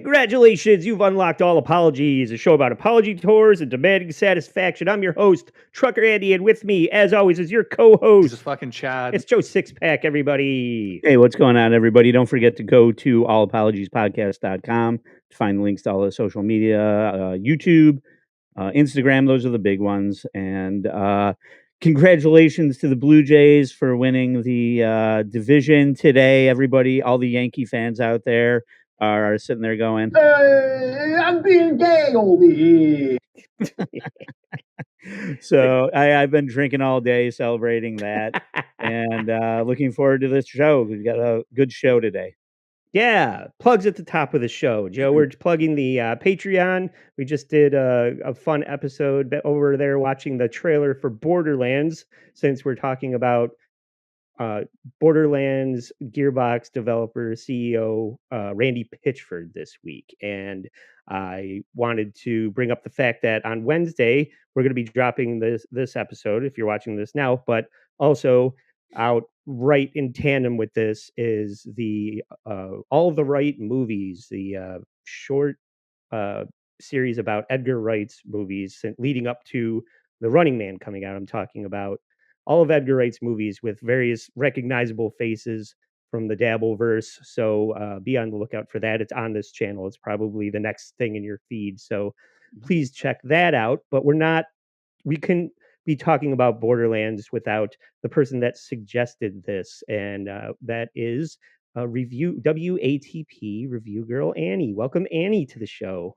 Congratulations, you've unlocked All Apologies, a show about apology tours and demanding satisfaction. I'm your host, Trucker Andy, and with me, as always, is your co-host. Jesus fucking Chad. It's Joe Sixpack, everybody. Hey, what's going on, everybody? Don't forget to go to allapologiespodcast.com to find links to all the social media, YouTube, Instagram. Those are the big ones. And congratulations to the Blue Jays for winning the division today, everybody. All the Yankee fans out there are sitting there going, I'm being gay over here. So I've been drinking all day celebrating that and looking forward to this show. We've got a good show today. Yeah, plugs at the top of the show. Joe, we're plugging the Patreon. We just did a fun episode over there watching the trailer for Borderlands, since we're talking about Borderlands Gearbox developer CEO Randy Pitchford this week. And I wanted to bring up the fact that on Wednesday, we're going to be dropping this episode, if you're watching this now, but also out right in tandem with this is the All of the Right movies, the short series about Edgar Wright's movies leading up to The Running Man coming out. I'm talking about all of Edgar Wright's movies with various recognizable faces from the Dabbleverse. So be on the lookout for that. It's on this channel. It's probably the next thing in your feed. So please check that out. But we couldn't be talking about Borderlands without the person that suggested this. And that is WATP review girl, Annie. Welcome, Annie, to the show.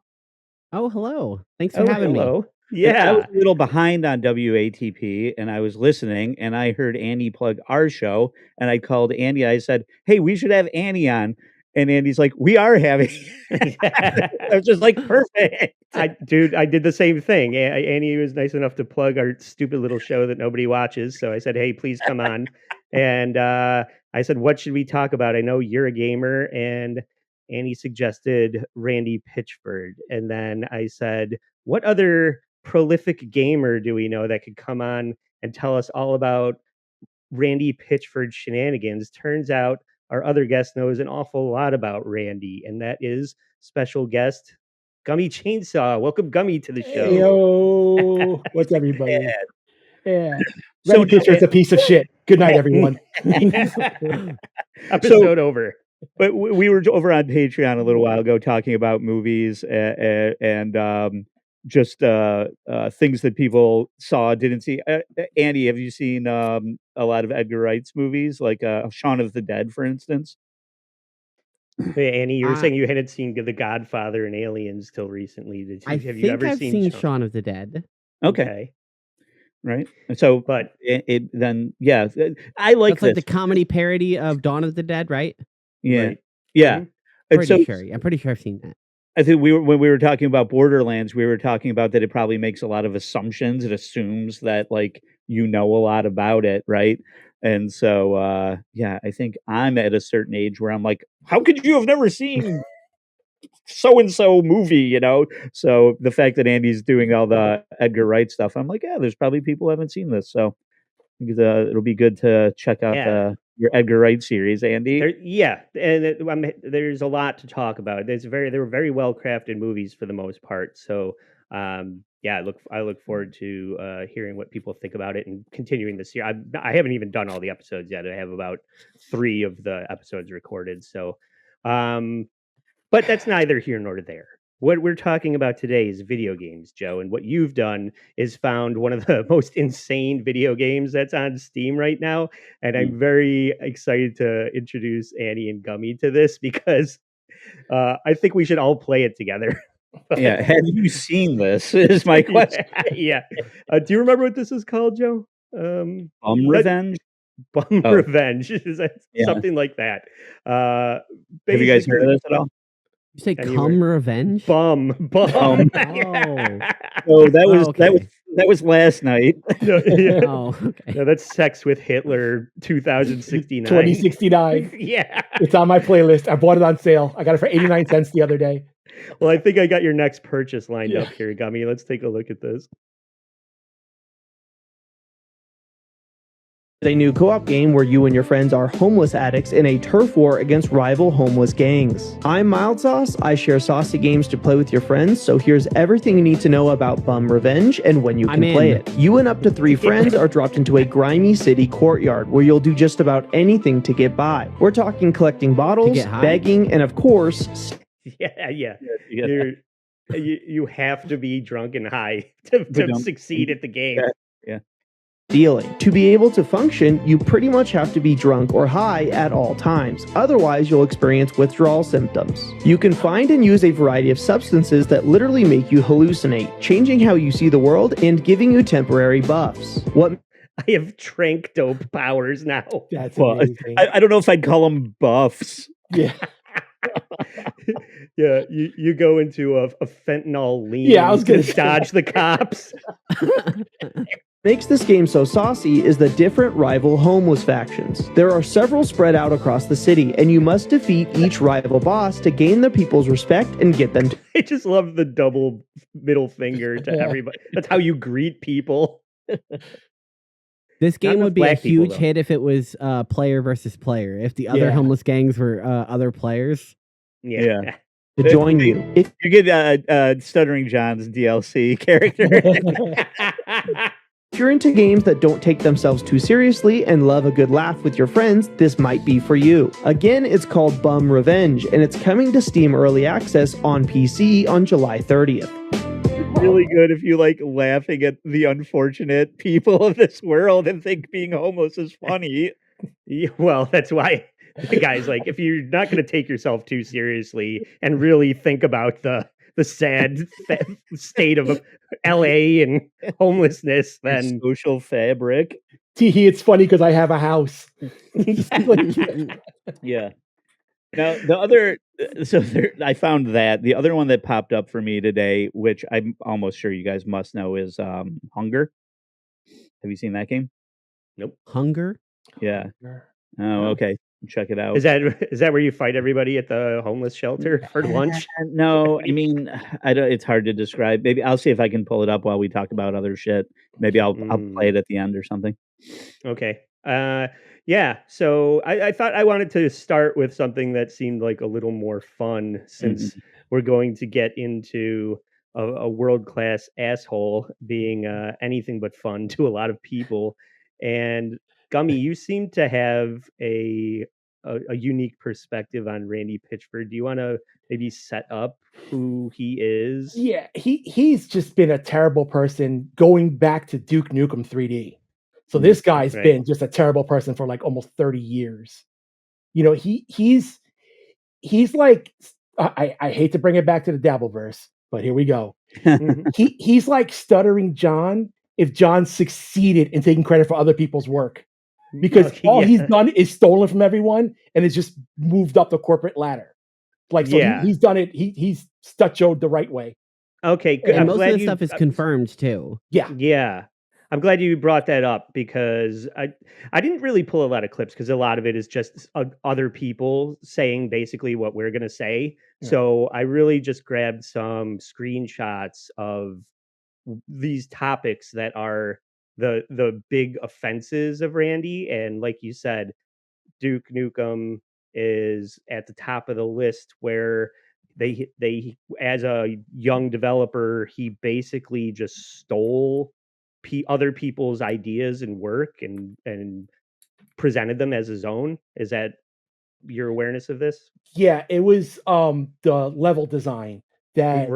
Oh, hello. Thanks for having me. Yeah. I was a little behind on WATP and I was listening and I heard Andy plug our show and I called Andy. I said, hey, we should have Annie on. And Andy's like, we are having. I was just like, perfect. I did the same thing. Annie was nice enough to plug our stupid little show that nobody watches. So I said, hey, please come on. And I said, what should we talk about? I know you're a gamer. And Annie suggested Randy Pitchford. And then I said, what other prolific gamer do we know that could come on and tell us all about Randy Pitchford shenanigans? Turns out our other guest knows an awful lot about Randy, and that is special guest Gummi Chainsaw. Welcome, Gummi, to the show. Hey, yo, what's everybody? Yeah. So Randy Pitchford's a piece of shit. Good night, everyone. Episode over. But we were over on Patreon a little while ago talking about movies and just things that people saw, didn't see. Andy, have you seen a lot of Edgar Wright's movies, like Shaun of the Dead, for instance? Hey, Annie, you were saying you hadn't seen The Godfather and Aliens till recently. Have you ever seen Shaun of the Dead? Okay. Right. So, but I like That's like the comedy parody of Dawn of the Dead, right? Yeah. Right. Yeah. Mm-hmm. I'm pretty sure I've seen that. I think when we were talking about Borderlands, we were talking about that it probably makes a lot of assumptions. It assumes that like you know a lot about it, right? And so I think I'm at a certain age where I'm like, how could you have never seen so and so movie, you know? So the fact that Andy's doing all the Edgar Wright stuff, I'm like, yeah, there's probably people who haven't seen this. So I think it'll be good to check out your Edgar Wright series, Andy. And there's a lot to talk about. They were very well crafted movies for the most part. So I look forward to hearing what people think about it and continuing this year. I haven't even done all the episodes yet. I have about 3 of the episodes recorded. So, but that's neither here nor there. What we're talking about today is video games, Joe, and what you've done is found one of the most insane video games that's on Steam right now, and I'm very excited to introduce Annie and Gummi to this because I think we should all play it together. Yeah, have you seen this? Is my question. Yeah. Do you remember what this is called, Joe? Revenge? Revenge. Something like that. Have you guys heard of this at all? You say cum revenge? Bum. Oh. Oh, that was last night. No, yeah. Oh, okay. No, that's Sex with Hitler 2069. 2069. Yeah. It's on my playlist. I bought it on sale. I got it for 89 cents the other day. Well, I think I got your next purchase lined up here, Gummi. Let's take a look at this. A new co-op game where you and your friends are homeless addicts in a turf war against rival homeless gangs. I'm Mild Sauce. I share saucy games to play with your friends, so here's everything you need to know about Bum Revenge and when you can play it. You and up to 3 friends are dropped into a grimy city courtyard where you'll do just about anything to get by. We're talking collecting bottles, begging, and of course... Yeah. You have to be drunk and high to succeed at the game. Yeah. Dealing. To be able to function, you pretty much have to be drunk or high at all times. Otherwise, you'll experience withdrawal symptoms. You can find and use a variety of substances that literally make you hallucinate, changing how you see the world and giving you temporary buffs. I have trank dope powers now. That's amazing. I don't know if I'd call them buffs. Yeah. Yeah, you go into a fentanyl lean. Yeah, I was gonna dodge the cops. Makes this game so saucy is the different rival homeless factions. There are several spread out across the city, and you must defeat each rival boss to gain the people's respect and get them to... I just love the double middle finger to everybody. That's how you greet people. This game would be a huge hit if it was player versus player. If the other homeless gangs were other players. Yeah. To join you. If you get Stuttering John's DLC character. If you're into games that don't take themselves too seriously and love a good laugh with your friends, this might be for you. Again, it's called Bum Revenge, and it's coming to Steam Early Access on PC on July 30th. It's really good if you like laughing at the unfortunate people of this world and think being homeless is funny. Yeah, well, that's why the guy's like, if you're not going to take yourself too seriously and really think about the sad state of LA and homelessness, then social fabric. Teehee, it's funny because I have a house. Yeah. Now the other, I found that the other one that popped up for me today, which I'm almost sure you guys must know, is Hunger. Have you seen that game? Nope. Hunger? Yeah. Oh, okay. Check it out. Is that where you fight everybody at the homeless shelter for lunch? No, I mean, I don't. It's hard to describe. Maybe I'll see if I can pull it up while we talk about other shit. Maybe I'll play it at the end or something. Okay. Yeah. So I thought I wanted to start with something that seemed like a little more fun, since we're going to get into a world-class asshole being anything but fun to a lot of people. And Gummi, you seem to have a unique perspective on Randy Pitchford. Do you want to maybe set up who he is? Yeah, he's just been a terrible person going back to Duke Nukem 3D. So this guy's been just a terrible person for like almost 30 years. You know, he's like, I hate to bring it back to the Dabbleverse, but here we go. He's like Stuttering John if John succeeded in taking credit for other people's work. Because all he's done is stolen from everyone and it's just moved up the corporate ladder. Like, so he's done it. He's Stutchoed the right way. Okay, good. And most of the stuff is confirmed too. Yeah. I'm glad you brought that up, because I didn't really pull a lot of clips because a lot of it is just other people saying basically what we're going to say. Yeah. So I really just grabbed some screenshots of these topics that are the big offenses of Randy. And like you said, Duke Nukem is at the top of the list, where they as a young developer, he basically just stole other people's ideas and work and presented them as his own. Is that your awareness of this? Yeah, it was the level design that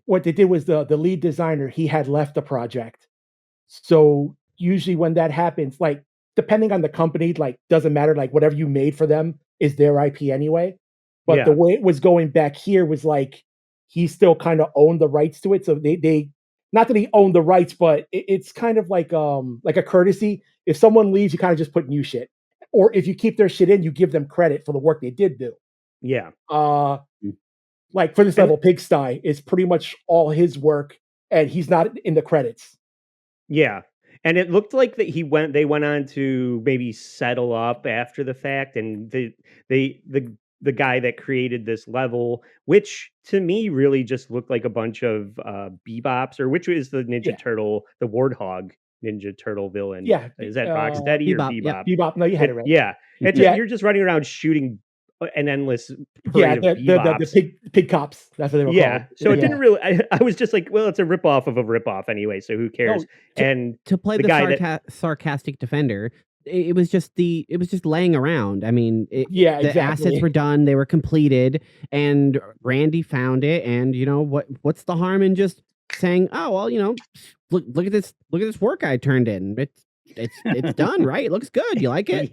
what they did was the lead designer, he had left the project. So usually when that happens, like depending on the company, like doesn't matter, like whatever you made for them is their IP anyway. But the way it was going back here was like he still kind of owned the rights to it. So they not that he owned the rights, but it's kind of like a courtesy. If someone leaves, you kind of just put new shit. Or if you keep their shit in, you give them credit for the work they did do. Yeah. Like for this level, Pigsty is pretty much all his work, and he's not in the credits. Yeah. And it looked like that they went on to maybe settle up after the fact, and the guy that created this level, which to me really just looked like a bunch of bebops, or which is the Ninja Turtle, the Warthog Ninja Turtle villain. Yeah, Is that Rocksteady or Bebop, yep. Bebop? Bebop. No, you had it right. Yeah, it's Yeah. you're just running around shooting an endless Yeah, parade of the Bebops. pig cops. That's what they were called. So it Yeah. didn't really. I was just like, well, it's a ripoff of a ripoff anyway, so who cares? No, And To play the the guy that sarcastic defender, it was just laying around. I mean, Yeah, the assets exactly. were done, they were completed, and Randy found it. And you know what's the harm in just saying, oh well, you know, look at this work I turned in. It's done, right? It looks good. You like it?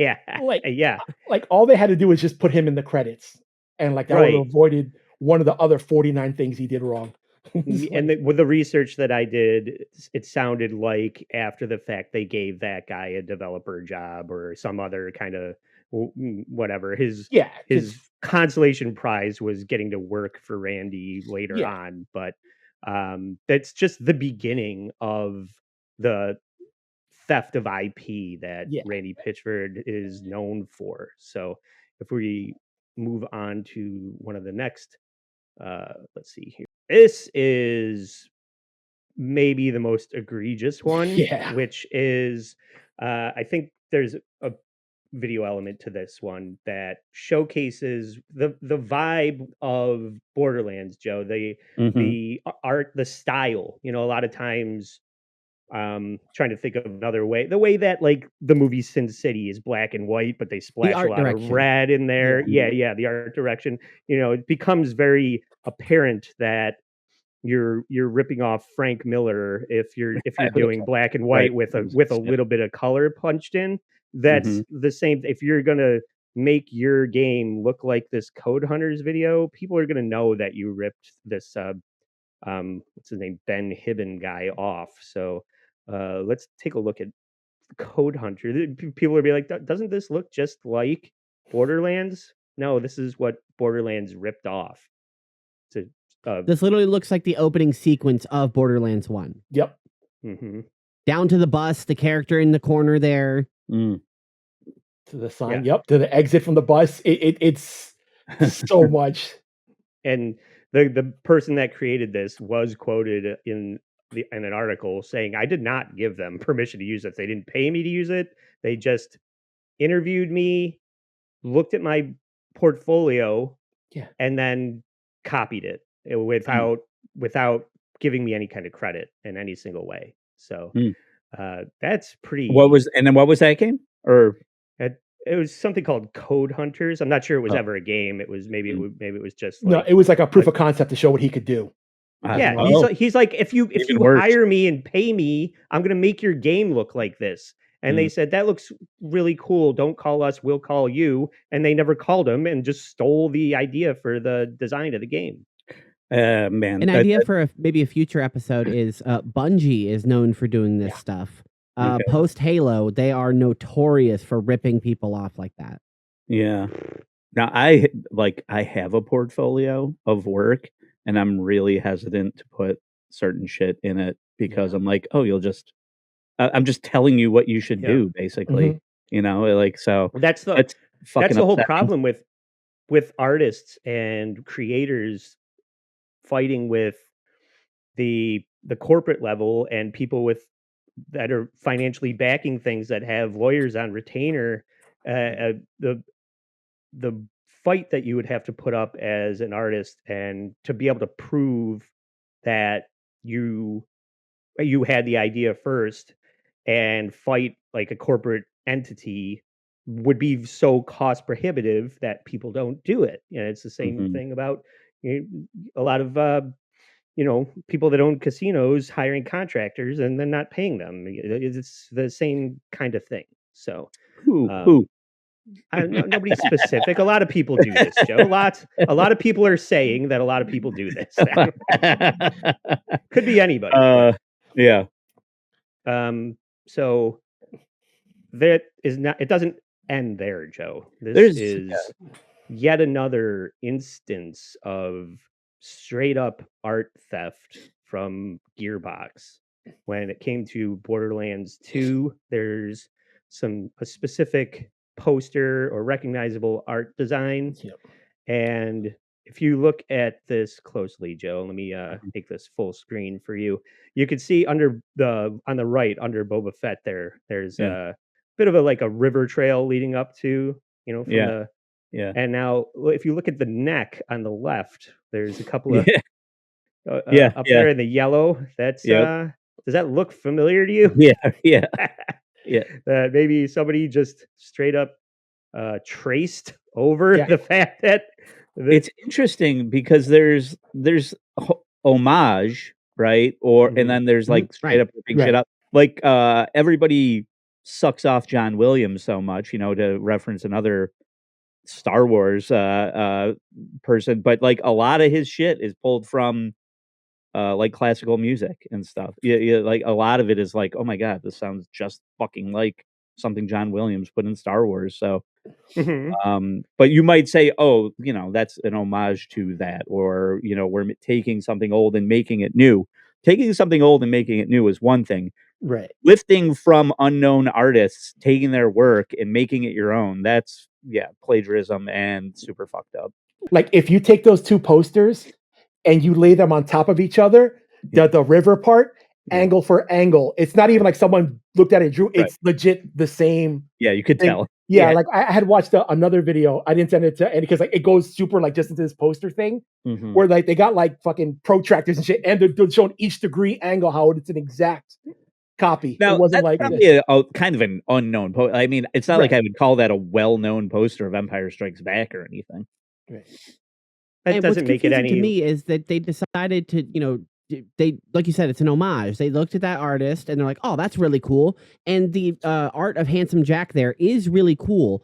Like all they had to do was just put him in the credits, and like that would have Right. avoided one of the other 49 things he did wrong. And with the research that I did, it sounded like after the fact they gave that guy a developer job or some other kind of whatever. His Yeah, consolation prize was getting to work for Randy later Yeah. on, but that's just the beginning of the theft of IP that Yeah. Randy Pitchford is known for. So if we move on to one of the next, let's see here. This is maybe the most egregious one, Yeah. which is, I think there's a video element to this one that showcases the vibe of Borderlands, Joe. The art, the style. You know, a lot of times trying to think of another way, the way that like the movie Sin City is black and white, but they splash a art lot of direction. red in there. Yeah. Yeah, the art direction. You know, it becomes very apparent that you're ripping off Frank Miller if you're doing black and white with a little bit of color punched in. That's the same. If you're gonna make your game look like this Code Hunters video, people are gonna know that you ripped this what's his name, Ben Hibben guy off. So let's take a look at Code Hunter. People will be like, doesn't this look just like Borderlands? No, this is what Borderlands ripped off. This literally looks like the opening sequence of Borderlands 1. Yep. Down to the bus, the character in the corner there. To the sign. Yep. To the exit from the bus. It's so much. And the person that created this was quoted in an article saying, I did not give them permission to use it. They didn't pay me to use it. They just interviewed me, looked at my portfolio, and then copied it without giving me any kind of credit in any single way. So that's pretty. What was that game? Or it was something called Code Hunters. I'm not sure it was ever a game. It was maybe it was just no. It was like a proof of concept to show what he could do. Yeah, he's like, if you hire me and pay me, I'm gonna make your game look like this. And they said, that looks really cool. Don't call us, we'll call you. And they never called him and just stole the idea for the design of the game. Man, an idea for maybe a future episode is Bungie is known for doing this stuff. Post Halo, they are notorious for ripping people off like that. Yeah. Now I have a portfolio of work, and I'm really hesitant to put certain shit in it because I'm like, oh, I'm just telling you what you should do, basically. You know, like, so that's the whole problem with artists and creators fighting with the corporate level and people that are financially backing things that have lawyers on retainer. The fight that you would have to put up as an artist and to be able to prove that you had the idea first and fight like a corporate entity would be so cost prohibitive that people don't do it. You know, it's the same thing about a lot of people that own casinos hiring contractors and then not paying them. It's the same kind of thing. So who? Nobody specific. A lot of people do this, Joe. A lot of people are saying that a lot of people do this. Could be anybody. Yeah. So that is not. It doesn't end there, Joe. This is yet another instance of straight up art theft from Gearbox. When it came to Borderlands 2, there's a specific poster or recognizable art design, and if you look at this closely, Joe, let me make this full screen for you. You can see on the right under Boba Fett there's Yeah. a bit of a river trail leading up to, from Yeah. the Yeah. and now if you look at the neck on the left, there's a couple of Yeah. up Yeah. there in the yellow. That's Yep. does that look familiar to you? Yeah. Yeah. Yeah. That maybe somebody just straight up traced over Yeah. the fact that It's interesting because there's homage, right? And then there's, like, straight Right. up ripping shit Right. up. Like, everybody sucks off John Williams so much, to reference another Star Wars, person, but, like, a lot of his shit is pulled from, like, classical music and stuff. Yeah, like, a lot of it is like, "Oh my god, this sounds just fucking like something John Williams put in Star Wars," so Mhm. but you might say, "Oh, that's an homage to that," or, we're taking something old and making it new. Taking something old and making it new is one thing. Right. Lifting from unknown artists, taking their work and making it your own, that's, yeah, plagiarism and super fucked up. Like if you take those two posters and you lay them on top of each other, Yeah. the river part, Yeah. angle for angle, it's not even like someone looked at it and drew. Right. It's legit the same Yeah, you could thing. tell. Yeah, like I had watched another video. I didn't send it to Andy because like it goes super like just into this poster thing Mhm. where like they got like fucking protractors and shit, and they're showing each degree angle how it's an exact copy. Now, It wasn't that's like probably a kind of an unknown I mean, it's not like Right. I would call that a well-known poster of Empire Strikes Back or anything. Right. That And what's doesn't make it confusing to any me is that they decided to, they like you said, it's an homage. They looked at that artist and they're like, "Oh, that's really cool." And the art of Handsome Jack there is really cool.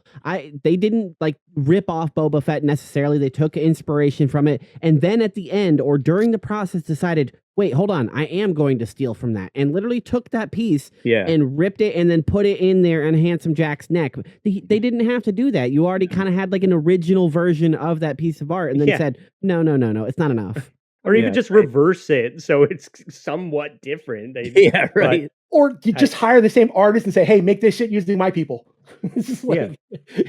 They didn't like rip off Boba Fett necessarily. They took inspiration from it, and then at the end or during the process decided, "Wait, hold on, I am going to steal from that," and literally took that piece Yeah. and ripped it and then put it in there on Handsome Jack's neck. They didn't have to do that. You already kind of had like an original version of that piece of art, and then Yeah. said, "No, it's not enough." or even Yeah, just right. reverse it so it's somewhat different. Yeah, But right. Or you just hire the same artist and say, "Hey, make this shit using my people." It's just Yeah. like,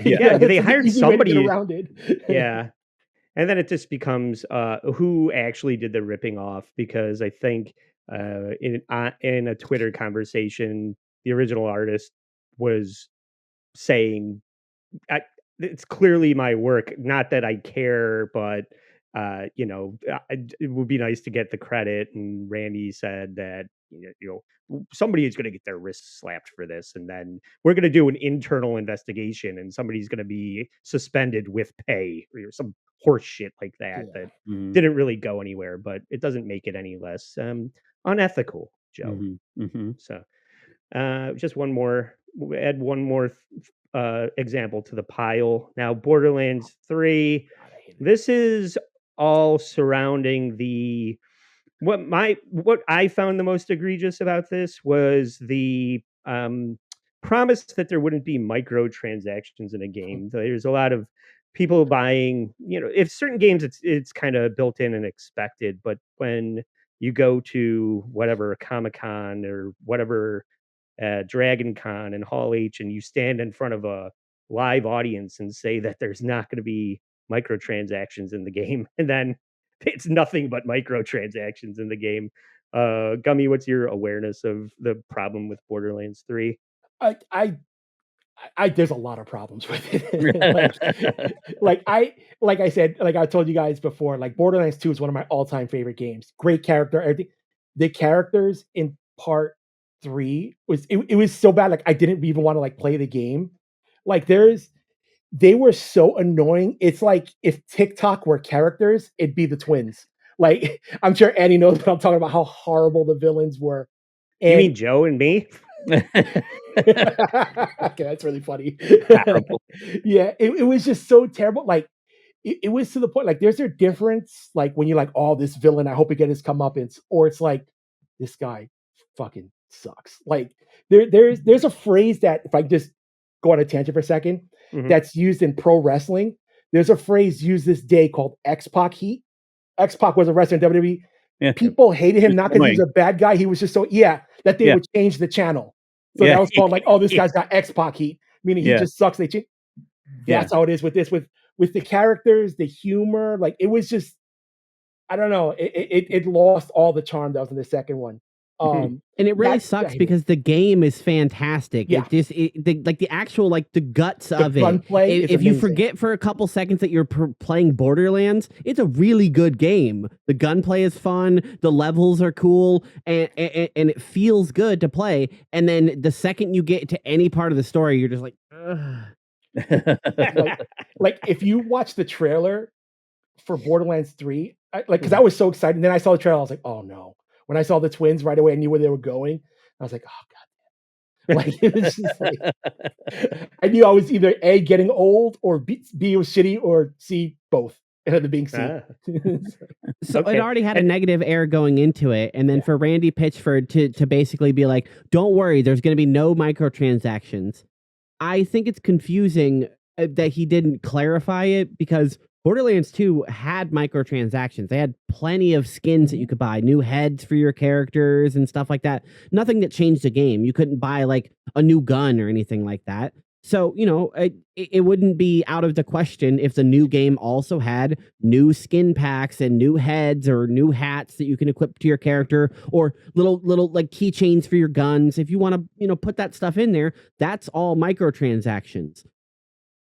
Yeah, they that's the hired easy way to get somebody. around it. Yeah. And then it just becomes who actually did the ripping off, because I think in a Twitter conversation, the original artist was saying, "It's clearly my work. Not that I care, but it would be nice to get the credit." And Randy said that somebody is going to get their wrists slapped for this, and then we're going to do an internal investigation, and somebody's going to be suspended with pay or some horse shit like that Yeah. that Mhm. didn't really go anywhere. But it doesn't make it any less unethical, Joe. Mhm. Mhm. So just one more, we'll add one more example to the pile. Now, Borderlands 3. God, I hate it. This is all surrounding what I found the most egregious about this was the promise that there wouldn't be microtransactions in a game. There's a lot of people buying, if certain games it's kind of built in and expected, but when you go to whatever Comic-Con or whatever Dragon Con and Hall H, and you stand in front of a live audience and say that there's not going to be microtransactions in the game, and then it's nothing but microtransactions in the game. Gummy, what's your awareness of the problem with Borderlands 3? I, I, there's a lot of problems with it. like I said, like I told you guys before, like Borderlands 2 is one of my all-time favorite games. Great character, everything. The characters in part 3 it was so bad, like I didn't even want to like play the game. Like they were so annoying. It's like if TikTok were characters, it'd be the twins. Like I'm sure Annie knows what I'm talking about, how horrible the villains were. You And mean Joe and me? okay, that's really funny. Terrible. Yeah, it was just so terrible. Like it was to the point, like there's a difference, like when you're like, "Oh, this villain, I hope he get his comeuppance," or it's like, "This guy fucking sucks." Like there's a phrase that, if I just go on a tangent for a second, Mhm. that's used in pro wrestling. There's a phrase used this day called X-Pac heat. X-Pac was a wrestler in WWE. Yeah. People hated him Just not because he was annoying. a bad guy. He was just so, yeah, that they Yeah. would change the channel. So Yeah. that was called like, "Oh, this Yeah. guy's got X-Pac heat," meaning he Yeah. just sucks. They change. Yeah. That's how it is with this. With with the characters, the humor, like it was just, I don't know, it lost all the charm that was in the second one. And it really sucks because the game is fantastic. Yeah. It just the actual the guts of it. Gunplay is If you amazing. forget for a couple seconds that you're playing Borderlands, it's a really good game. The gunplay is fun, the levels are cool, and it feels good to play. And then the second you get to any part of the story, you're just like, ugh. like if you watch the trailer for Borderlands 3, because I was so excited, and then I saw the trailer, I was like, oh no. When I saw the twins right away, I knew where they were going. I was like, oh god. Like it was just like I knew I was either A, getting old, or B, it was shitty, or C, both. It had to being C. So it already had a negative air going into it, and then for Randy Pitchford to basically be like, don't worry, there's going to be no microtransactions. I think it's confusing that he didn't clarify it, because Borderlands 2 had microtransactions. They had plenty of skins that you could buy, new heads for your characters and stuff like that. Nothing that changed the game. You couldn't buy like a new gun or anything like that. So, it wouldn't be out of the question if the new game also had new skin packs and new heads or new hats that you can equip to your character, or little like keychains for your guns. If you want to, put that stuff in there, that's all microtransactions.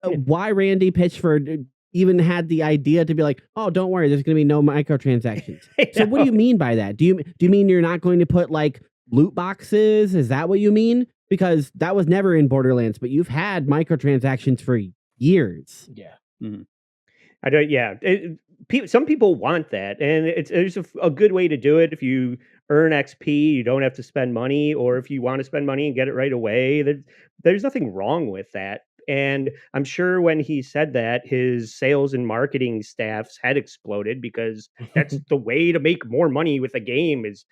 Why Randy Pitchford even had the idea to be like, oh, don't worry, there's going to be no microtransactions. So what do you mean by that? Do you mean you're not going to put like loot boxes? Is that what you mean? Because that was never in Borderlands, but you've had microtransactions for years. Yeah. Mm-hmm. I don't. Yeah. Some people want that, and there's a good way to do it. If you earn XP, you don't have to spend money, or if you want to spend money and get it right away, there's nothing wrong with that. And I'm sure when he said that, his sales and marketing staffs had exploded, because that's the way to make more money with a game is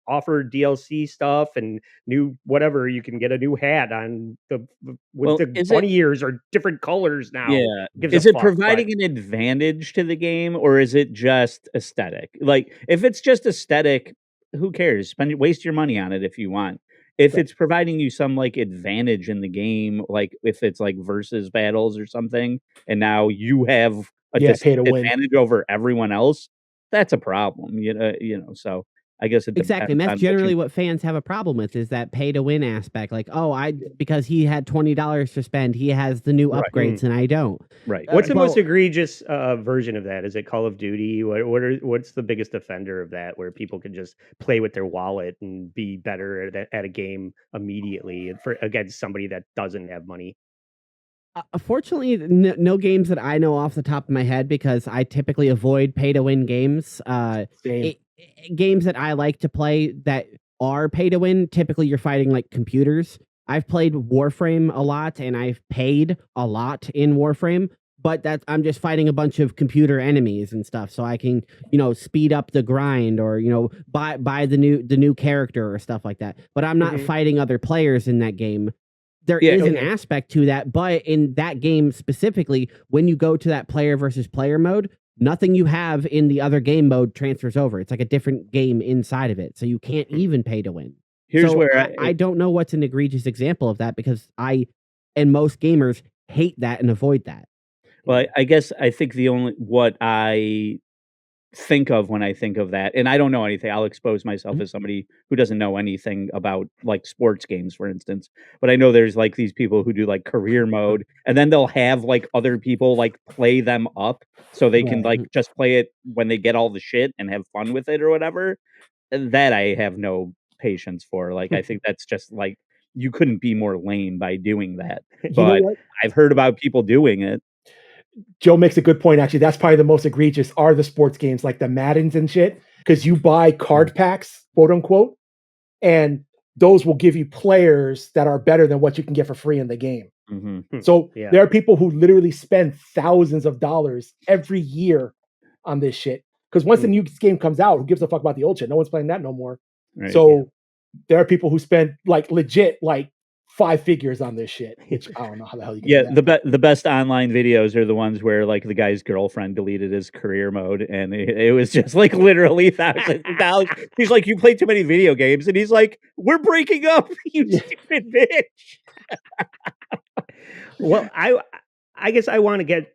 offer DLC stuff and new whatever. You can get a new hat on the bunny ears are different colors now. Yeah. Is it providing an advantage to the game, or is it just aesthetic? Like, if it's just aesthetic, who cares? Waste your money on it if you want. If it's providing you some like advantage in the game, like if it's like versus battles or something, and now you have a advantage over everyone else, that's a problem. So I guess it exactly. And that's generally what fans have a problem with, is that pay to win aspect. Like, because he had $20 to spend, he has the new upgrades and I don't. Right. What's the most egregious version of that? Is it Call of Duty? What's the biggest offender of that, where people can just play with their wallet and be better at a game immediately against somebody that doesn't have money? Fortunately, no games that I know off the top of my head, because I typically avoid pay to win games. Games that I like to play that are pay to win, typically you're fighting like computers. I've played Warframe a lot, and I've paid a lot in Warframe, but I'm just fighting a bunch of computer enemies and stuff, so I can speed up the grind, or buy the new character or stuff like that. But I'm not fighting other players in that game. There is an aspect to that, but in that game specifically, when you go to that player versus player mode, nothing you have in the other game mode transfers over. It's like a different game inside of it, so you can't even pay to win. Here's where I don't know what's an egregious example of that, because I and most gamers hate that and avoid that. Well, I guess I think what I think of when I think of that, and I don't know anything, I'll expose myself as somebody who doesn't know anything about like sports games, for instance, but I know there's like these people who do like career mode, and then they'll have like other people like play them up so they can like just play it when they get all the shit and have fun with it or whatever. That I have no patience for. Like, I think that's just like, you couldn't be more lame by doing that. But I've heard about people doing it. Joe makes a good point, actually. That's probably the most egregious are the sports games, like the Maddens and shit, because you buy card packs, quote unquote, and those will give you players that are better than what you can get for free in the game. So there are people who literally spend thousands of dollars every year on this shit, because once the new game comes out, who gives a fuck about the old shit? No one's playing that no more. Right, so there are people who spend like legit like 5 figures on this shit, which I don't know how the hell you can do that. The best online videos are the ones where like the guy's girlfriend deleted his career mode, and it was just like literally thousands of dollars. He's like, you play too many video games, and he's like, we're breaking up, you stupid bitch. Well, I guess I want to get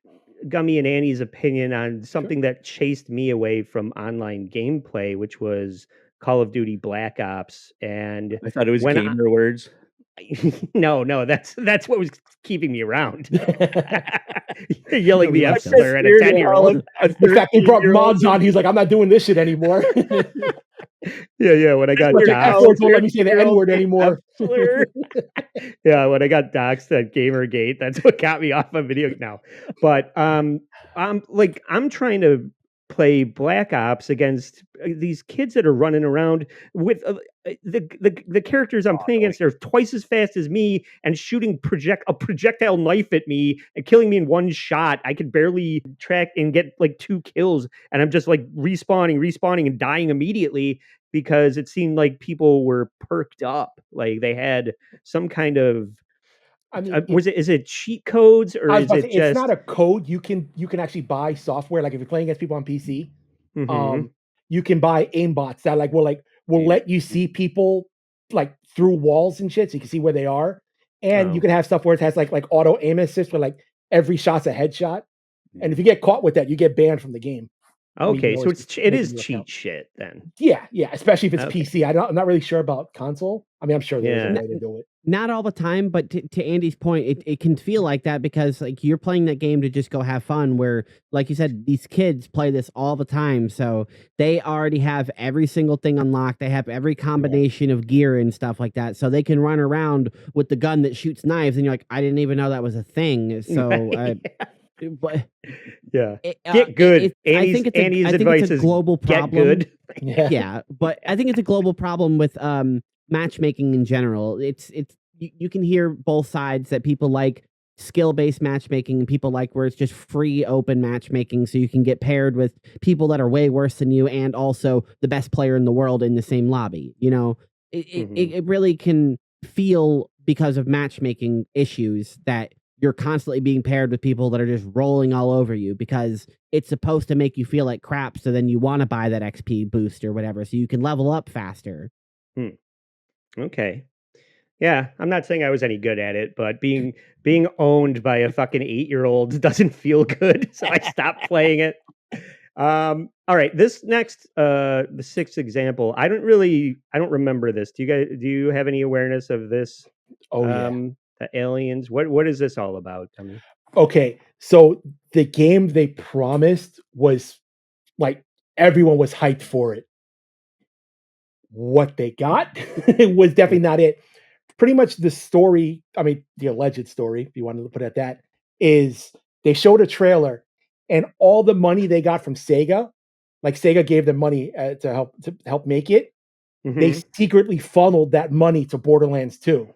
Gummy and Annie's opinion on something that chased me away from online gameplay, which was Call of Duty Black Ops. And I thought it was when gamer words. no, that's what was keeping me around. You're No, yelling we the like F those. slur at a 10-year-old. In fact, they brought mods on. He's like, I'm not doing this shit anymore. Yeah. When I got But the F doxxed, words won't let me say the N word F anymore. slur. Yeah, when I got doxxed at Gamergate, that's what got me off of video now. But I'm trying to play Black Ops against these kids that are running around with the characters I'm playing against are twice as fast as me and shooting a projectile knife at me and killing me in one shot. I could barely track and get like 2 kills, and I'm just like respawning and dying immediately because it seemed like people were perked up, like they had some kind of I mean, is it cheat codes or I was is about to it say, it's just not a code. You can actually buy software. Like if you're playing against people on PC, Mhm. you can buy aimbots that will let you see people like through walls and shit, so you can see where they are. And you Oh. can have stuff where it has like auto aim assist, where like every shot's a headshot. And if you get caught with that, you get banned from the game. I mean, you can Okay, so always it make a is new cheat account. shit then. Yeah, especially if it's Okay. PC. I'm not really sure about console. I mean, I'm sure there's a Yeah. way to do it. Not all the time, but to Andy's point, it can feel like that because like you're playing that game to just go have fun. Where, like you said, these kids play this all the time, so they already have every single thing unlocked. They have every combination of gear and stuff like that, so they can run around with the gun that shoots knives, and you're like, I didn't even know that was a thing. So, but Yeah. it, Get good. I think it's Andy's I think advice it's a is global get problem. good. Yeah. Yeah, but I think it's a global problem with matchmaking in general. It's you can hear both sides that people like skill-based matchmaking and people like where it's just free open matchmaking so you can get paired with people that are way worse than you and also the best player in the world in the same lobby. You know, it really can feel because of matchmaking issues that you're constantly being paired with people that are just rolling all over you because it's supposed to make you feel like crap. So then you want to buy that XP boost or whatever so you can level up faster. Okay. Yeah, I'm not saying I was any good at it, but being owned by a fucking 8-year-old doesn't feel good, so I stopped playing it. All right, this next the 6th example, I don't remember this. Do you have any awareness of this? Oh yeah. The aliens. What is this all about? Tell me. Okay, so the game they promised was like everyone was hyped for it. What they got was definitely not it. Pretty much the story, I mean, the alleged story, if you wanted to put it at that, is they showed a trailer and all the money they got from Sega, like Sega gave them money to help make it. They Mhm. secretly funneled that money to Borderlands 2.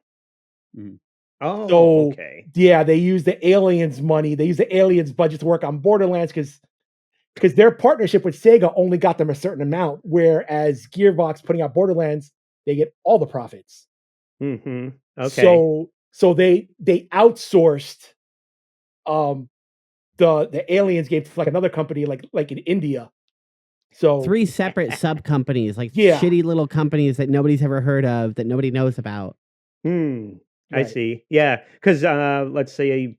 Oh, So okay. yeah, they use the aliens money. They use the aliens budget to work on Borderlands because their partnership with Sega only got them a certain amount, whereas Gearbox putting out Borderlands, they get all the profits. Mhm. Okay. So they outsourced the aliens game to like another company like in India. So 3 separate sub companies, like yeah, shitty little companies that nobody's ever heard of, that nobody knows about. I right. see. Yeah, because let's say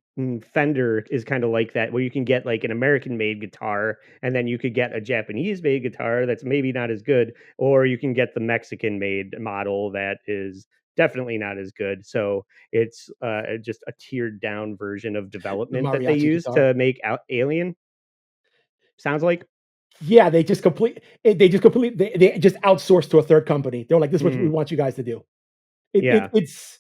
Fender is kind of like that, where you can get like an American-made guitar, and then you could get a Japanese-made guitar that's maybe not as good, or you can get the Mexican-made model that is definitely not as good. So it's just a tiered down version of The development that they mariachi use guitar. to make Alien. Sounds like. Yeah, they just outsourced to a third company. They're like, this is what we Mm, want you guys to do. yeah. It's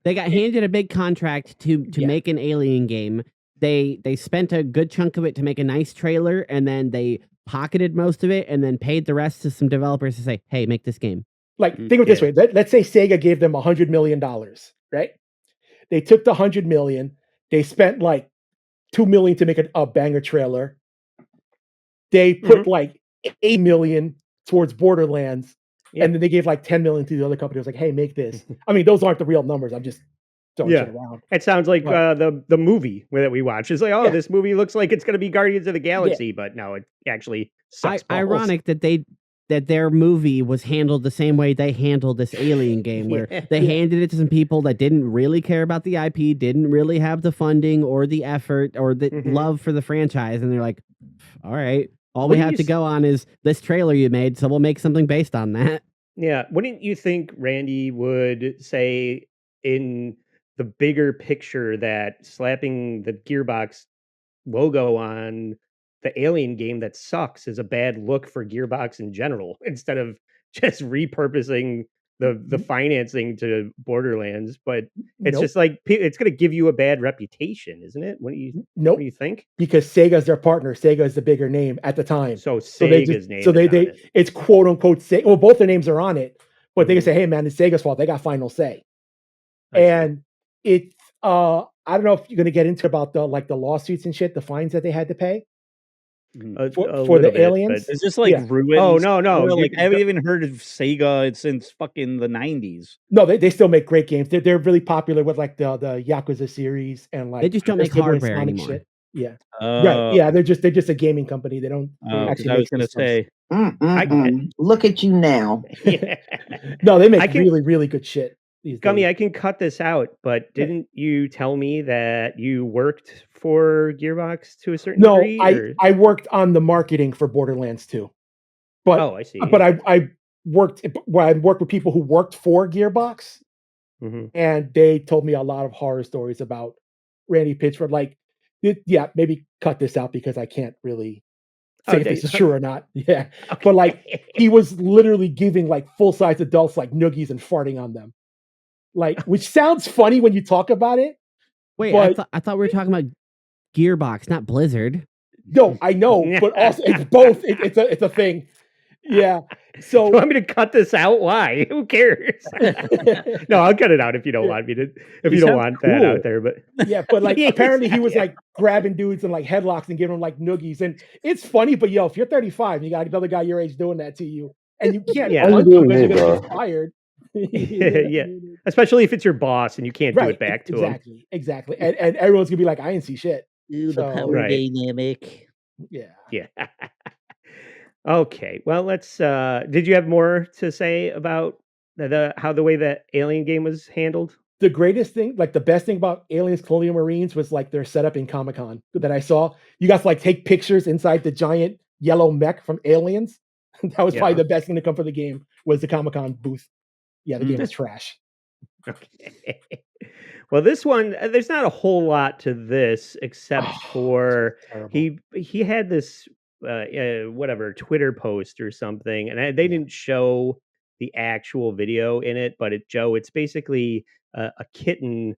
They got handed a big contract to yeah. make an Alien game. They spent a good chunk of it to make a nice trailer, and then they pocketed most of it, and then paid the rest to some developers to say, "Hey, make this game." Like think of it this Yeah. way. Let's say Sega gave them $100 million, right? They took the 100 million. They spent like 2 million to make a banger trailer. They Mhm. put like 8 million towards Borderlands, Yeah. and then they gave like 10 million to the other company. It was like, hey, make this. I mean, those aren't the real numbers. I'm just throwing shit Yeah. around. It sounds like, But the movie that we watched. It's like, "Oh, yeah, this movie looks like it's gonna be Guardians of the yeah. Galaxy," but no, it actually sucks balls. Ironic that they that their movie was handled the same way they handled this Alien game, where they handed it to some people that didn't really care about the IP, didn't really have the funding or the effort or the love for the franchise, and they're like, all right, all we have to go on is this trailer you made, so we'll make something based on that. Yeah, wouldn't you think Randy would say in the bigger picture that slapping the Gearbox logo on the Alien game that sucks is a bad look for Gearbox in general, instead of just repurposing the financing to Borderlands? But it's just like it's going to give you a bad reputation, isn't it? What do you think? Because Sega's their partner. Sega is the bigger name at the time. So Sega's name. So they it's quote unquote Sega. Well, both their names are on it, but they can say, "Hey, man, it's Sega's fault. They got final say." And it's I don't know if you're going to get into about the lawsuits and shit, the fines that they had to pay for the aliens. Is this like ruined? Oh no! Like I haven't even heard of Sega since fucking the 90s. No, they still make great games. They're really popular with like the Yakuza series and like they just don't make hardware anymore. Shit. Yeah, right. Yeah, they're just a gaming company. They don't. Actually I was going to say, look at you now. No, they make really good shit. Gummi, I can cut this out, but didn't you tell me that you worked for Gearbox to a certain degree? No, I worked on the marketing for Borderlands 2. But I see. But I worked with people who worked for Gearbox, and they told me a lot of horror stories about Randy Pitchford. Like, maybe cut this out because I can't really say if this is true or not. Yeah, okay. But like, he was literally giving like full-size adults like noogies and farting on them. Like, which sounds funny when you talk about it. Wait, but I thought we were talking about Gearbox, not Blizzard. No, I know, but also it's both. It's a thing. Yeah. So you want me to cut this out? Why? Who cares? No, I'll cut it out if you don't want me to. If you don't want that out there, but but like apparently he was like grabbing dudes and like headlocks and giving them like noogies, and it's funny. But if you're 35, and you got another guy your age doing that to you, and you can't, punch him because you're gonna get fired. Yeah, especially if it's your boss and you can't do it back to him. Exactly. And everyone's gonna be like, I didn't see shit. The power dynamic. Yeah. Okay. Well, let's. Did you have more to say about the way that Alien game was handled? The greatest thing, like the best thing about Aliens Colonial Marines was like their setup in Comic-Con that I saw. You guys like take pictures inside the giant yellow mech from Aliens. That was probably the best thing to come for the game was the Comic-Con booth. Yeah, the game is trash. Okay. Well, this one, there's not a whole lot to this except for he had this Twitter post or something, and they didn't show the actual video in it, but it's basically a kitten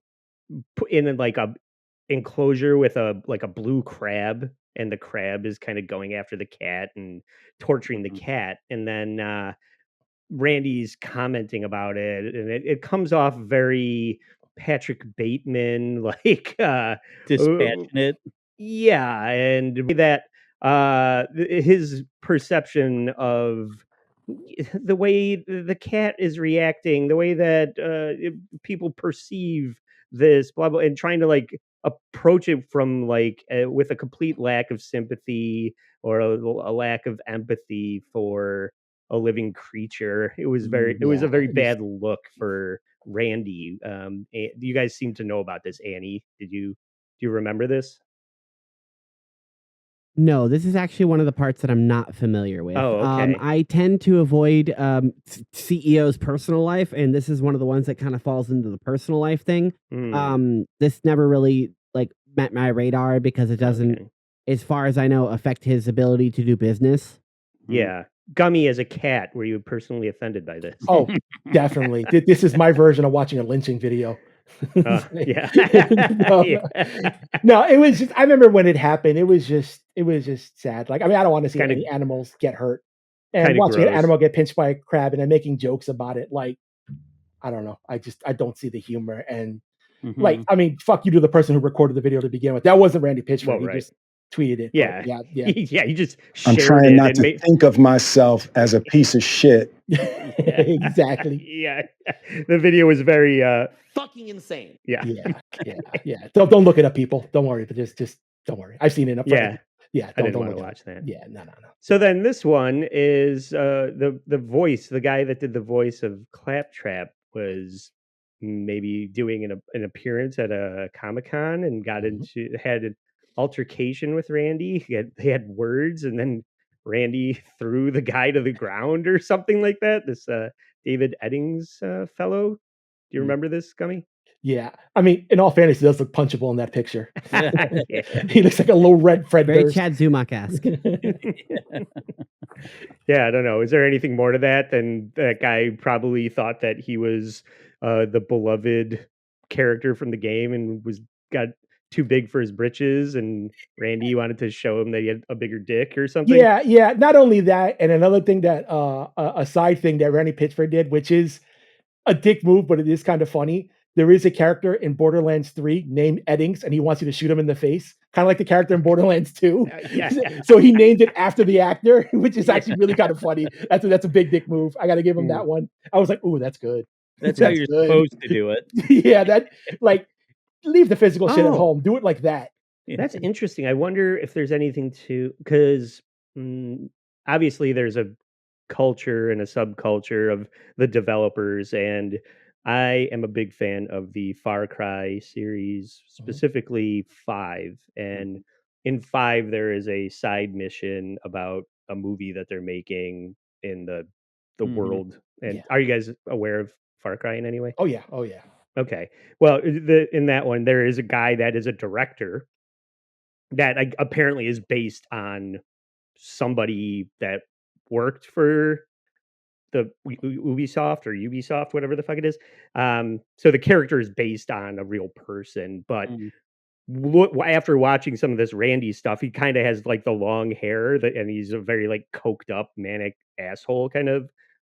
put in like a enclosure with a blue crab, and the crab is kind of going after the cat and torturing the cat, and then Randy's commenting about it, and it comes off very Patrick Bateman, like dispassionate. Yeah, and that his perception of the way the cat is reacting, the way that people perceive this, blah blah, and trying to like approach it from like with a complete lack of sympathy or a lack of empathy for a living creature. It was a very bad look for Randy. You guys seem to know about this. Annie, do you remember this? No, this is actually one of the parts that I'm not familiar with. Oh, okay. I tend to avoid CEO's personal life, and this is one of the ones that kind of falls into the personal life thing. This never really like met my radar because it doesn't, as far as I know, affect his ability to do business. Yeah. Gummi, as a cat, were you personally offended by this? Oh, definitely. This is my version of watching a lynching video. Yeah. No, it was just, I remember when it happened, it was just sad. Like, I mean, I don't want to see any animals get hurt. And watching an animal get pinched by a crab and then making jokes about it, like, I don't know. I don't see the humor. And like, I mean, fuck you to the person who recorded the video to begin with. That wasn't Randy Pitchford. He just tweeted it. Yeah. Yeah. You just I'm trying not to think of myself as a piece of shit. Exactly. Yeah. The video was very fucking insane. Yeah. Don't look it up, people. Don't worry. But just don't worry. I've seen it. Yeah, I don't didn't want look to at watch that. it. Yeah, no. So then this one is the voice, the guy that did the voice of Claptrap was maybe doing an appearance at a Comic-Con and Mhm. had an altercation with Randy. They had words, and then Randy threw the guy to the ground or something like that. This David Eddings fellow. Do you Mm. remember this, Gummy? Yeah. I mean, in all fairness, he does look punchable in that picture. Yeah. He looks like a little red Fred Very Durst. Chad Zumock-esque. Yeah, I don't know. Is there anything more to that than that guy probably thought that he was the beloved character from the game and got too big for his britches, and Randy wanted to show him that he had a bigger dick or something? Yeah. Not only that, and another thing that a side thing that Randy Pitchford did, which is a dick move, but it is kind of funny. There is a character in Borderlands 3 named Eddings, and he wants you to shoot him in the face, kind of like the character in Borderlands 2. Yeah. So he named it after the actor, which is Yeah. actually really kind of funny. That's a big dick move. I got to give him Mm. that one. I was like, ooh, that's good. That's how That's you're good. supposed to do it. Yeah, that like leave the physical shit at Oh. home. Do it like that. That's interesting. I wonder if there's anything to because obviously there's a culture and a subculture of the developers, and I am a big fan of the Far Cry series, Mhm. specifically 5. And in 5 there is a side mission about a movie that they're making in the Mhm. world. And Yeah. are you guys aware of Far Cry in any way? Oh yeah. Oh yeah. Okay. Well, in that one there is a guy that is a director that apparently is based on somebody that worked for the Ubisoft or Ubisoft, whatever the fuck it is. So the character is based on a real person, but Mm. after watching some of this Randy stuff, he kind of has like the long hair and he's a very like coked up manic asshole kind of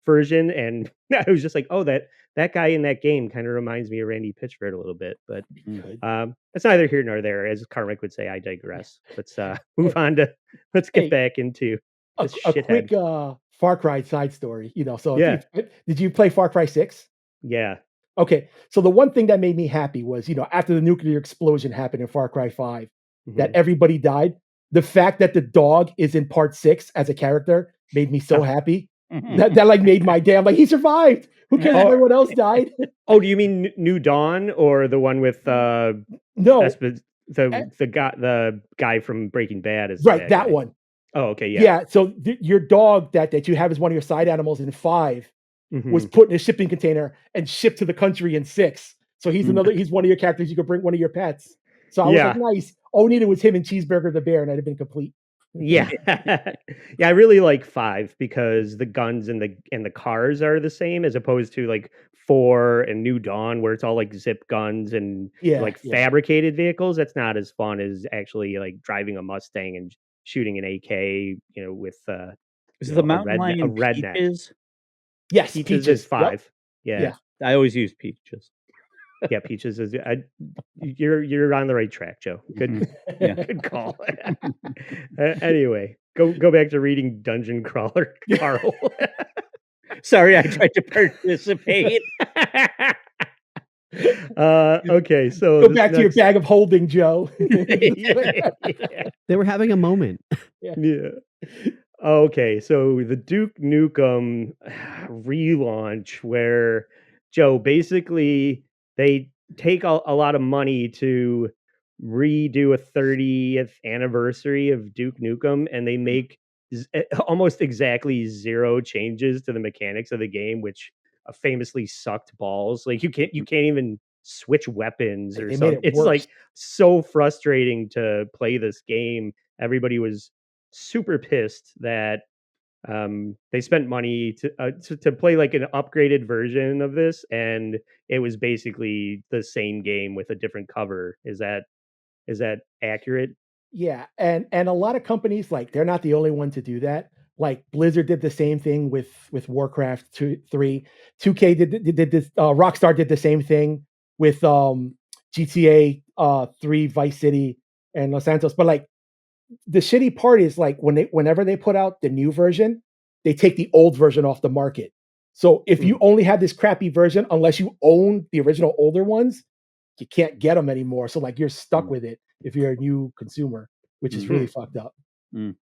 version. And I was just like, oh, that guy in that game kind of reminds me of Randy Pitchford a little bit, but Good. that's neither here nor there. As Carmick would say, I digress. Let's move Hey, on to let's get hey, back into this a shithead. quick Far Cry side story. So Yeah, did you play Far Cry 6? yeah. Okay, so the one thing that made me happy was, after the nuclear explosion happened in Far Cry 5, that Mhm. everybody died. The fact that the dog is in part 6 as a character made me so Oh, happy. That like made my day. I'm like, he survived. Who cares if oh, everyone else died? do you mean New Dawn or the one with No, Espe eh, the guy from Breaking Bad is the right, bad that guy? one. Oh, okay, yeah. Yeah, so your dog that you have as one of your side animals in 5 was Mhm. put in a shipping container and shipped to the country in 6. So Mm. he's one of your characters you could bring, one of your pets. So I was like, Yeah. nice. All we needed was him and Cheeseburger the bear, and I'd have been complete. Yeah. Yeah, I really like 5 because the guns and the cars are the same as opposed to, like, 4 and New Dawn where it's all, like, zip guns and, Yeah, like, yeah. fabricated vehicles. That's not as fun as actually, like, driving a Mustang and shooting an AK, with, Is the a mountain lion redneck. Peaches? Yes, Peaches is Peaches. Yep. 5. Yeah. Yeah. I always use Peaches. Yeah, Peaches is you're on the right track, Joe. Good Mhm. Yeah. good call. Anyway, go back to reading Dungeon Crawler, Carl. Sorry, I tried to participate. Okay, so Go this back to your next bag of holding, Joe. yeah. They were having a moment. Yeah. Yeah. Okay, so the Duke Nukem relaunch where Joe basically they take a lot of money to redo a 30th anniversary of Duke Nukem and they make almost exactly zero changes to the mechanics of the game, which famously sucked balls. Like you can't even switch weapons or They made something. it It's worse. like so frustrating to play this game. Everybody was super pissed that they spent money to play like an upgraded version of this, and it was basically the same game with a different cover. Is that accurate? Yeah, and a lot of companies, like, they're not the only one to do that. Like, Blizzard did the same thing with Warcraft 2, 3. 2K did this, Rockstar did the same thing with, GTA, 3, Vice City, and Los Santos. But, like, the shitty part is, like, whenever they put out the new version, they take the old version off the market. So, if Hmm. you only have this crappy version, unless you own the original older ones, you can't get them anymore. So, like, you're stuck Mm. with it if you're a new consumer, which is really Hmm. fucked up. Mm.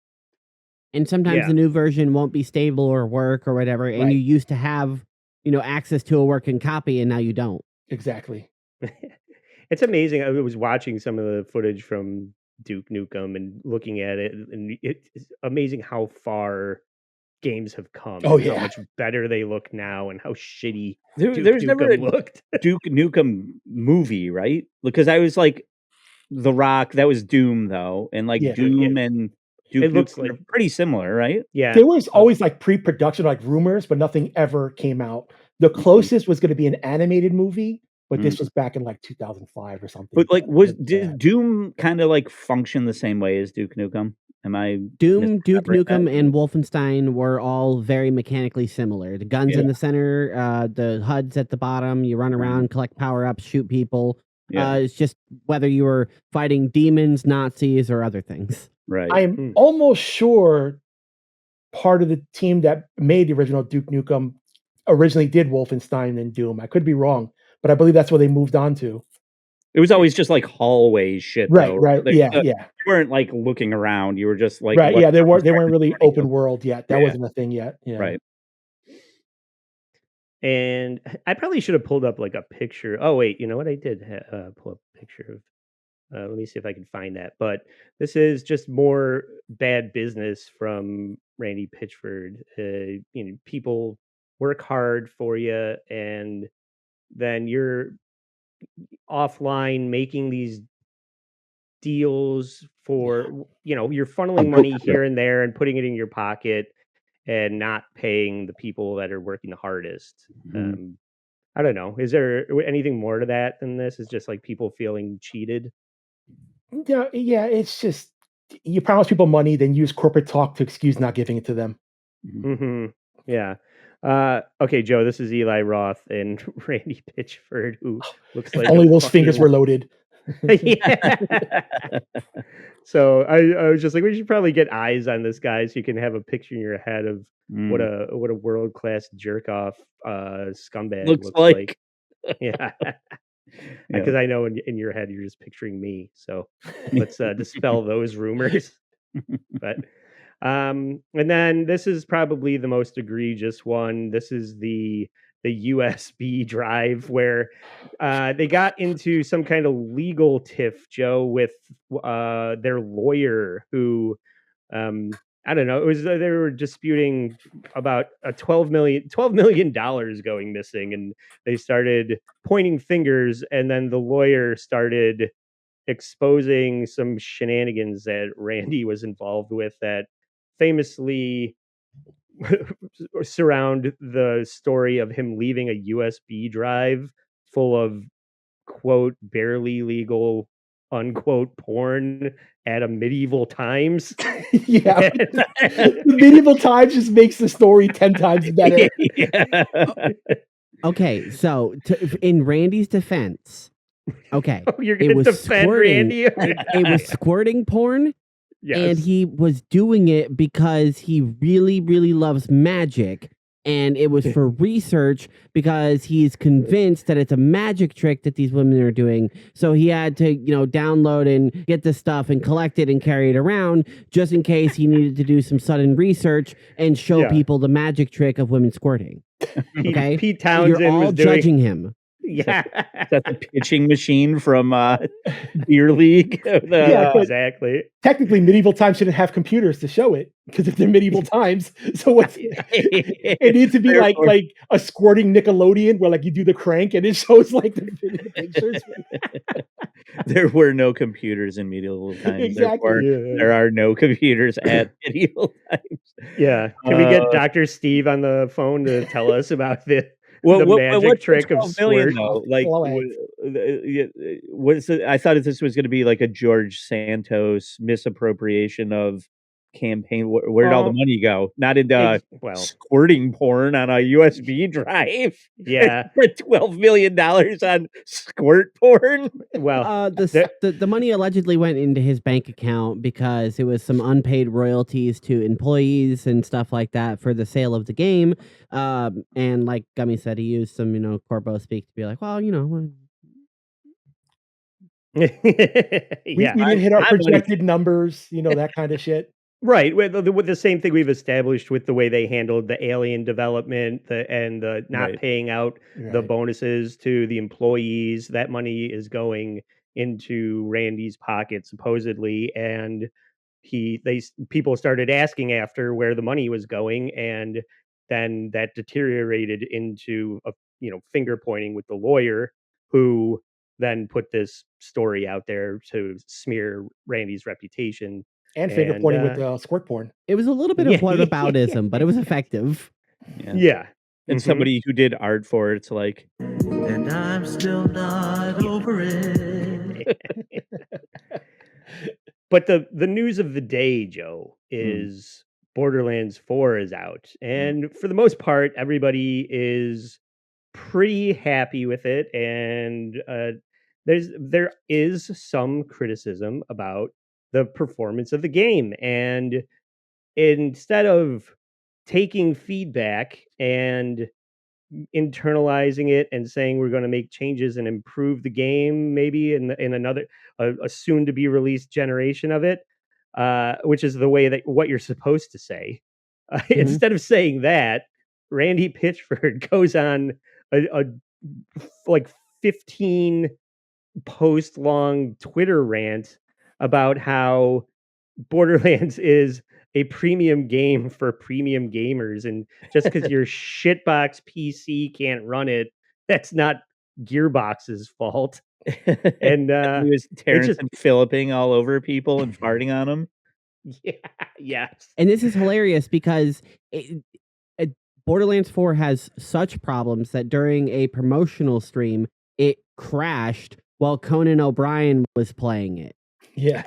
And sometimes the Yeah. new version won't be stable or work or whatever, and Right. you used to have, access to a working copy, and now you don't. Exactly. It's amazing. I was watching some of the footage from Duke Nukem and looking at it, and it's amazing how far games have come Oh, and how yeah. much better they look now and how shitty There Duke was never a Nukem looked. Duke Nukem movie, right? Because I was like, The Rock, that was Doom, though, and, like, Yeah. Doom and Duke It looks Nukem like are pretty similar, right? yeah. There was always, like, pre-production, like, rumors, but nothing ever came out. The Mhm. closest was gonna be an animated movie, but Mm. this was back in, like, 2005 or something. But, like, It was did bad. Doom kinda, like, function the same way as Duke Nukem? Am I Doom, Duke misremembering that? Nukem, and Wolfenstein were all very mechanically similar. The guns Yeah. in the center, the HUDs at the bottom, you run Right. around, collect power-ups, shoot people. Yeah. It's just whether you were fighting demons, Nazis, or other things. Right. I am almost sure part of the team that made the original Duke Nukem originally did Wolfenstein and Doom. I could be wrong, but I believe that's where they moved on to. It was always just, like, hallway shit, Right, though. right. Like, Yeah, you yeah. weren't, like, looking around, you were just, like, Right, yeah, whatever was they right weren't in really front of you. open world yet. That Yeah. wasn't a thing yet. Yeah. Right. And I probably should have pulled up like a picture. Oh wait, you know what? I did pull up a picture of. Let me see if I can find that. But this is just more bad business from Randy Pitchford. People work hard for you, and then you're offline making these deals for you're funneling money here and there and putting it in your pocket and not paying the people that are working the hardest. Mhm. I don't know. Is there anything more to that than this? Is just like people feeling cheated? Yeah, yeah, it's just you promise people money, then use corporate talk to excuse not giving it to them. Mhm. Hmm. Yeah. Okay, Joe. This is Eli Roth and Randy Pitchford, who looks If like a only those fingers fucking were loaded. yeah. So I was just like, we should probably get eyes on this guy so you can have a picture in your head of what Mm. a world class jerk off scumbag Looks looks like. like. Yeah. Yeah. Because I know in your head you're just picturing me. So let's dispel those rumors. But and then this is probably the most egregious one. This is the USB drive where they got into some kind of legal tiff, Joe, with their lawyer who I don't know. It was they were disputing about a $12 million going missing, and they started pointing fingers, and then the lawyer started exposing some shenanigans that Randy was involved with that famously surround the story of him leaving a USB drive full of quote barely legal unquote porn at a medieval times. Yeah. And- The medieval times just makes the story 10 times better. Yeah. Okay, so in Randy's defense, okay, Oh, you're it gonna was defend squirting. Randy? It was squirting porn, and Yes. he was doing it because he really, really loves magic. And it was for research because he's convinced that it's a magic trick that these women are doing. So he had to, download and get this stuff and collect it and carry it around just in case he needed to do some sudden research and show Yeah. people the magic trick of women squirting. Okay? Pete You're Townsend all was doing judging him. yeah. That's a pitching machine from Beer League. Yeah, but Exactly. technically medieval times shouldn't have computers to show it because if they're medieval times. So what's it needs to be like Therefore- like a squirting Nickelodeon where like you do the crank and it shows like the pictures. There were no computers in medieval times. Exactly. Therefore, Yeah. there are no computers at medieval times. Yeah. Can we get Dr. Steve on the phone to tell us about the magic What's the trick of 12 million squirt? though? Like, Hello, what is it? I thought this was going to be like a George Santos misappropriation of campaign. Where did all the Well, money go? Not into well, squirting porn on a USB drive. yeah. For $12 million on squirt porn. Well, The money allegedly went into his bank account because it was some unpaid royalties to employees and stuff like that for the sale of the game. And like Gummy said, he used some, corpo speak to be like, well, yeah. we didn't hit our My money- projected numbers, that kind of shit. Right, with the same thing we've established with the way they handled the Alien development, the not Right. paying out the Right. bonuses to the employees. That money is going into Randy's pocket supposedly, and people started asking after where the money was going, and then that deteriorated into finger pointing with the lawyer who then put this story out there to smear Randy's reputation. And finger And pointing with the squirt porn. It was a little bit of yeah, whataboutism, but it was effective. Yeah. yeah. And Mhm. somebody who did art for it's like, and I'm still not over it. But the news of the day, Joe, Mm, is Borderlands 4 is out, mm. and for the most part, everybody is pretty happy with it. And there is some criticism about the performance of the game, and instead of taking feedback and internalizing it and saying we're going to make changes and improve the game maybe in another a soon to be released generation of it, which is the way that what you're supposed to say. Mhm. Instead of saying that, Randy Pitchford goes on a like 15 post long Twitter rant about how Borderlands is a premium game for premium gamers, and just because your shitbox PC can't run it, that's not Gearbox's fault. And He was it's Terrence just and Philipping all over people and farting on them. yeah, yes. And this is hilarious because it Borderlands 4 has such problems that during a promotional stream, it crashed while Conan O'Brien was playing it. Yeah.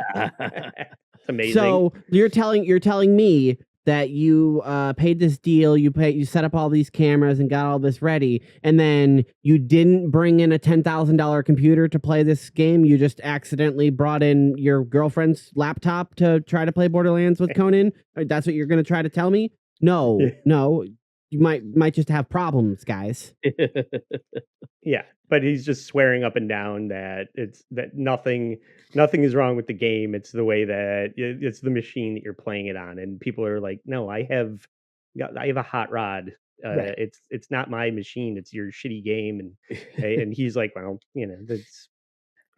It's amazing. So you're telling me that you paid this deal, you set up all these cameras and got all this ready, and then you didn't bring in a $10,000 computer to play this game. You just accidentally brought in your girlfriend's laptop to try to play Borderlands with Conan. That's what you're going to try to tell me? No, no, you might just have problems, guys. Yeah, but he's just swearing up and down that nothing is wrong with the game. It's the way that it's the machine that you're playing it on, and people are like, "No, I have a hot rod. Right. It's not my machine. It's your shitty game." And he's like, "Well, that's."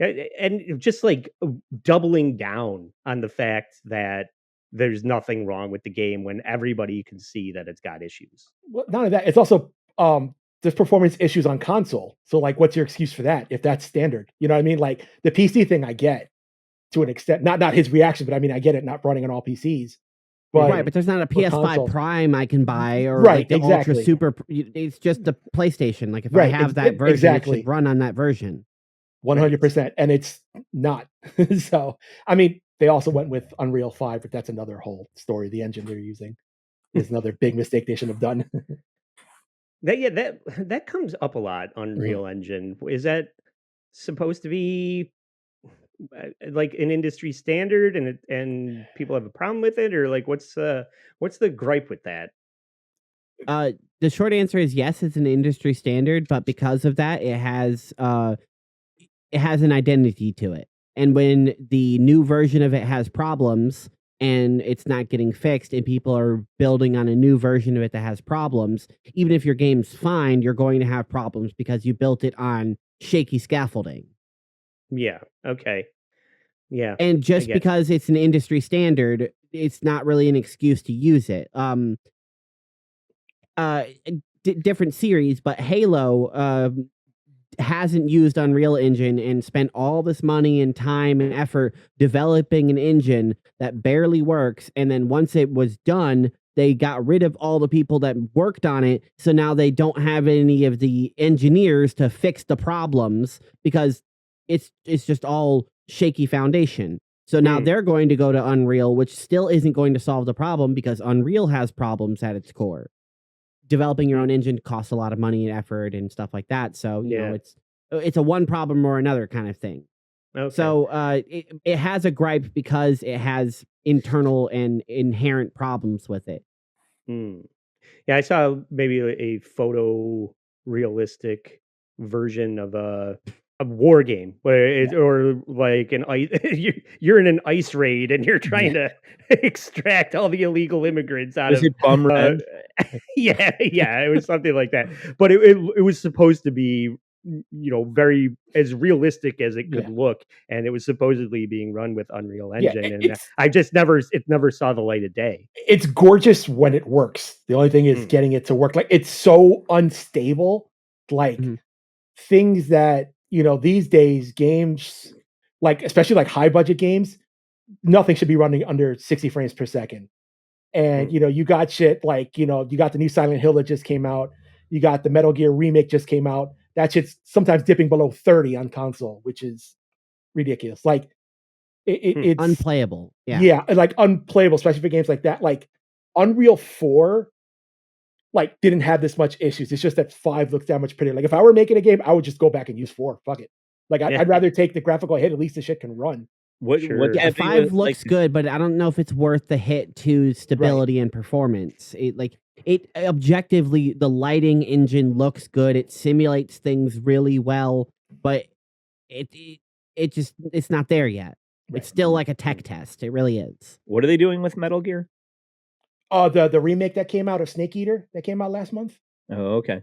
And just like doubling down on the fact that there's nothing wrong with the game when everybody can see that it's got issues. Well, not only that, it's also there's performance issues on console. So like what's your excuse for that if that's standard? You know what I mean? Like the PC thing I get to an extent. Not his reaction, but I mean I get it not running on all PCs. But Right, but there's not a for PS5 console. Prime I can buy or Right, like the Ultra exactly. Super. It's just the PlayStation. Like if I Right, have that version, it exactly. should run on that version. 100%. And it's not. So I mean, they also went with Unreal 5, but that's another whole story. The engine they're using is another big mistake they shouldn't have done. That comes up a lot. Mhm. Unreal Engine, is that supposed to be like an industry standard, and people have a problem with it, or like what's the gripe with that? The short answer is yes, it's an industry standard, but because of that, it has an identity to it. And when the new version of it has problems and it's not getting fixed and people are building on a new version of it that has problems, even if your game's fine, you're going to have problems because you built it on shaky scaffolding. Yeah, okay, yeah, And I just get you. because it's an industry standard, it's not really an excuse to use it. Uh, Different series, but Halo hasn't used Unreal Engine and spent all this money and time and effort developing an engine that barely works. And then once it was done, they got rid of all the people that worked on it. So now they don't have any of the engineers to fix the problems because it's just all shaky foundation. So now Hmm. they're going to go to Unreal, which still isn't going to solve the problem because Unreal has problems at its core. Developing your Hmm. own engine costs a lot of money and effort and stuff like that. So, Yeah, it's a one problem or another kind of thing. okay. So, it has a gripe because it has internal and inherent problems with it. Hmm. Yeah, I saw maybe a photo realistic version of a war game where it's or like an ice you're in an ice raid and you're trying to extract all the illegal immigrants out Was of it Bum uh Revenge? yeah, it was something like that. But it was supposed to be very as realistic as it could Yeah. look, and it was supposedly being run with Unreal Yeah, Engine, and it's I just never saw the light of day. it's gorgeous when it works. The only thing is Mm. getting it to work. Like, it's so unstable. Like, Mhm. things that, these days, games, like, especially like high budget games, nothing should be running under 60 frames per second. And, Mm. you got shit like, you got the new Silent Hill that just came out. You got the Metal Gear remake just came out. That shit's sometimes dipping below 30 on console, which is ridiculous. Like, it's Unplayable. Yeah. yeah, like unplayable, especially for games like that. Like, Unreal 4, like, didn't have this much issues. It's just that 5 looks that much prettier. Like, if I were making a game, I would just go back and use 4. Fuck it. Like, Yeah. I'd rather take the graphical hit. At least the shit can run. What's Sure. Yeah, happening 5 with, looks good, but I don't know if it's worth the hit to stability and performance. It objectively, the lighting engine looks good. It simulates things really well, but it's not there yet. Right. It's still like a tech test. It really is. What are they doing with Metal Gear? The remake that came out of Snake Eater that came out last month. Oh, okay.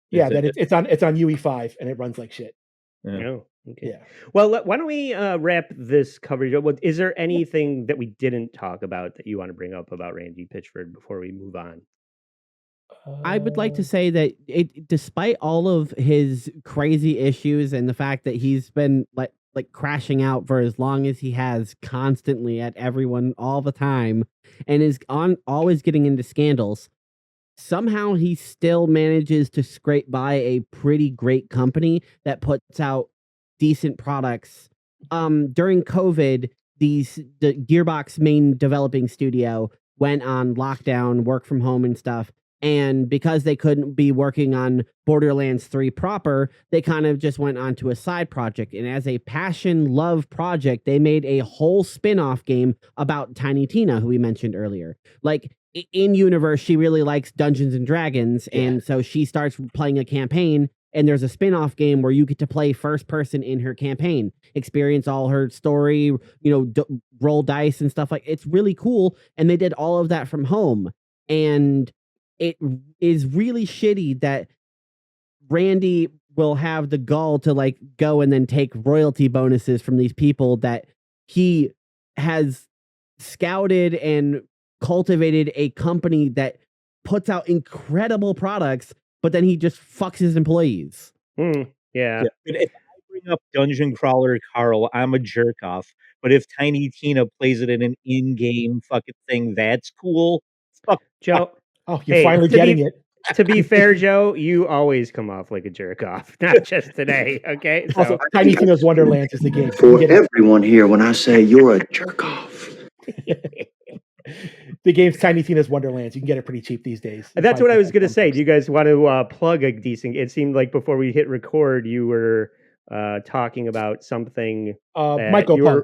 Yeah, Is that it- it's on UE5 and it runs like shit. Yeah. Oh, okay. Yeah. Well, why don't we wrap this coverage up? Is there anything that we didn't talk about that you want to bring up about Randy Pitchford before we move on? I would like to say that despite all of his crazy issues and the fact that he's been like crashing out for as long as he has constantly at everyone all the time and is always getting into scandals, somehow he still manages to scrape by a pretty great company that puts out decent products. During COVID, the Gearbox main developing studio went on lockdown, work from home and stuff. And because they couldn't be working on Borderlands 3 proper, they kind of just went on to a side project. And as a passion love project, they made a whole spin-off game about Tiny Tina, who we mentioned earlier. Like, in universe, she really likes Dungeons and Dragons, and so she starts playing a campaign, and there's a spin-off game where you get to play first person in her campaign, experience all her story, roll dice and stuff. Like, it's really cool, and they did all of that from home. And it is really shitty that Randy will have the gall to like go and then take royalty bonuses from these people that he has scouted and cultivated a company that puts out incredible products, but then he just fucks his employees. Yeah. Yeah. But if I bring up Dungeon Crawler Carl, I'm a jerk off. But if Tiny Tina plays it in an in-game fucking thing, that's cool. Fuck. Joe. Oh, you're finally getting it. To be fair, Joe, you always come off like a jerk off, not just today. Okay. So Also, Tiny Tina's Wonderlands is the game. For everyone here, when I say you're a jerk off. The game's Tiny Tina's Wonderlands. You can get it pretty cheap these days. that's what I was going to say. Do you guys want to plug a decent? It seemed like before we hit record, you were talking about something Mycopunk.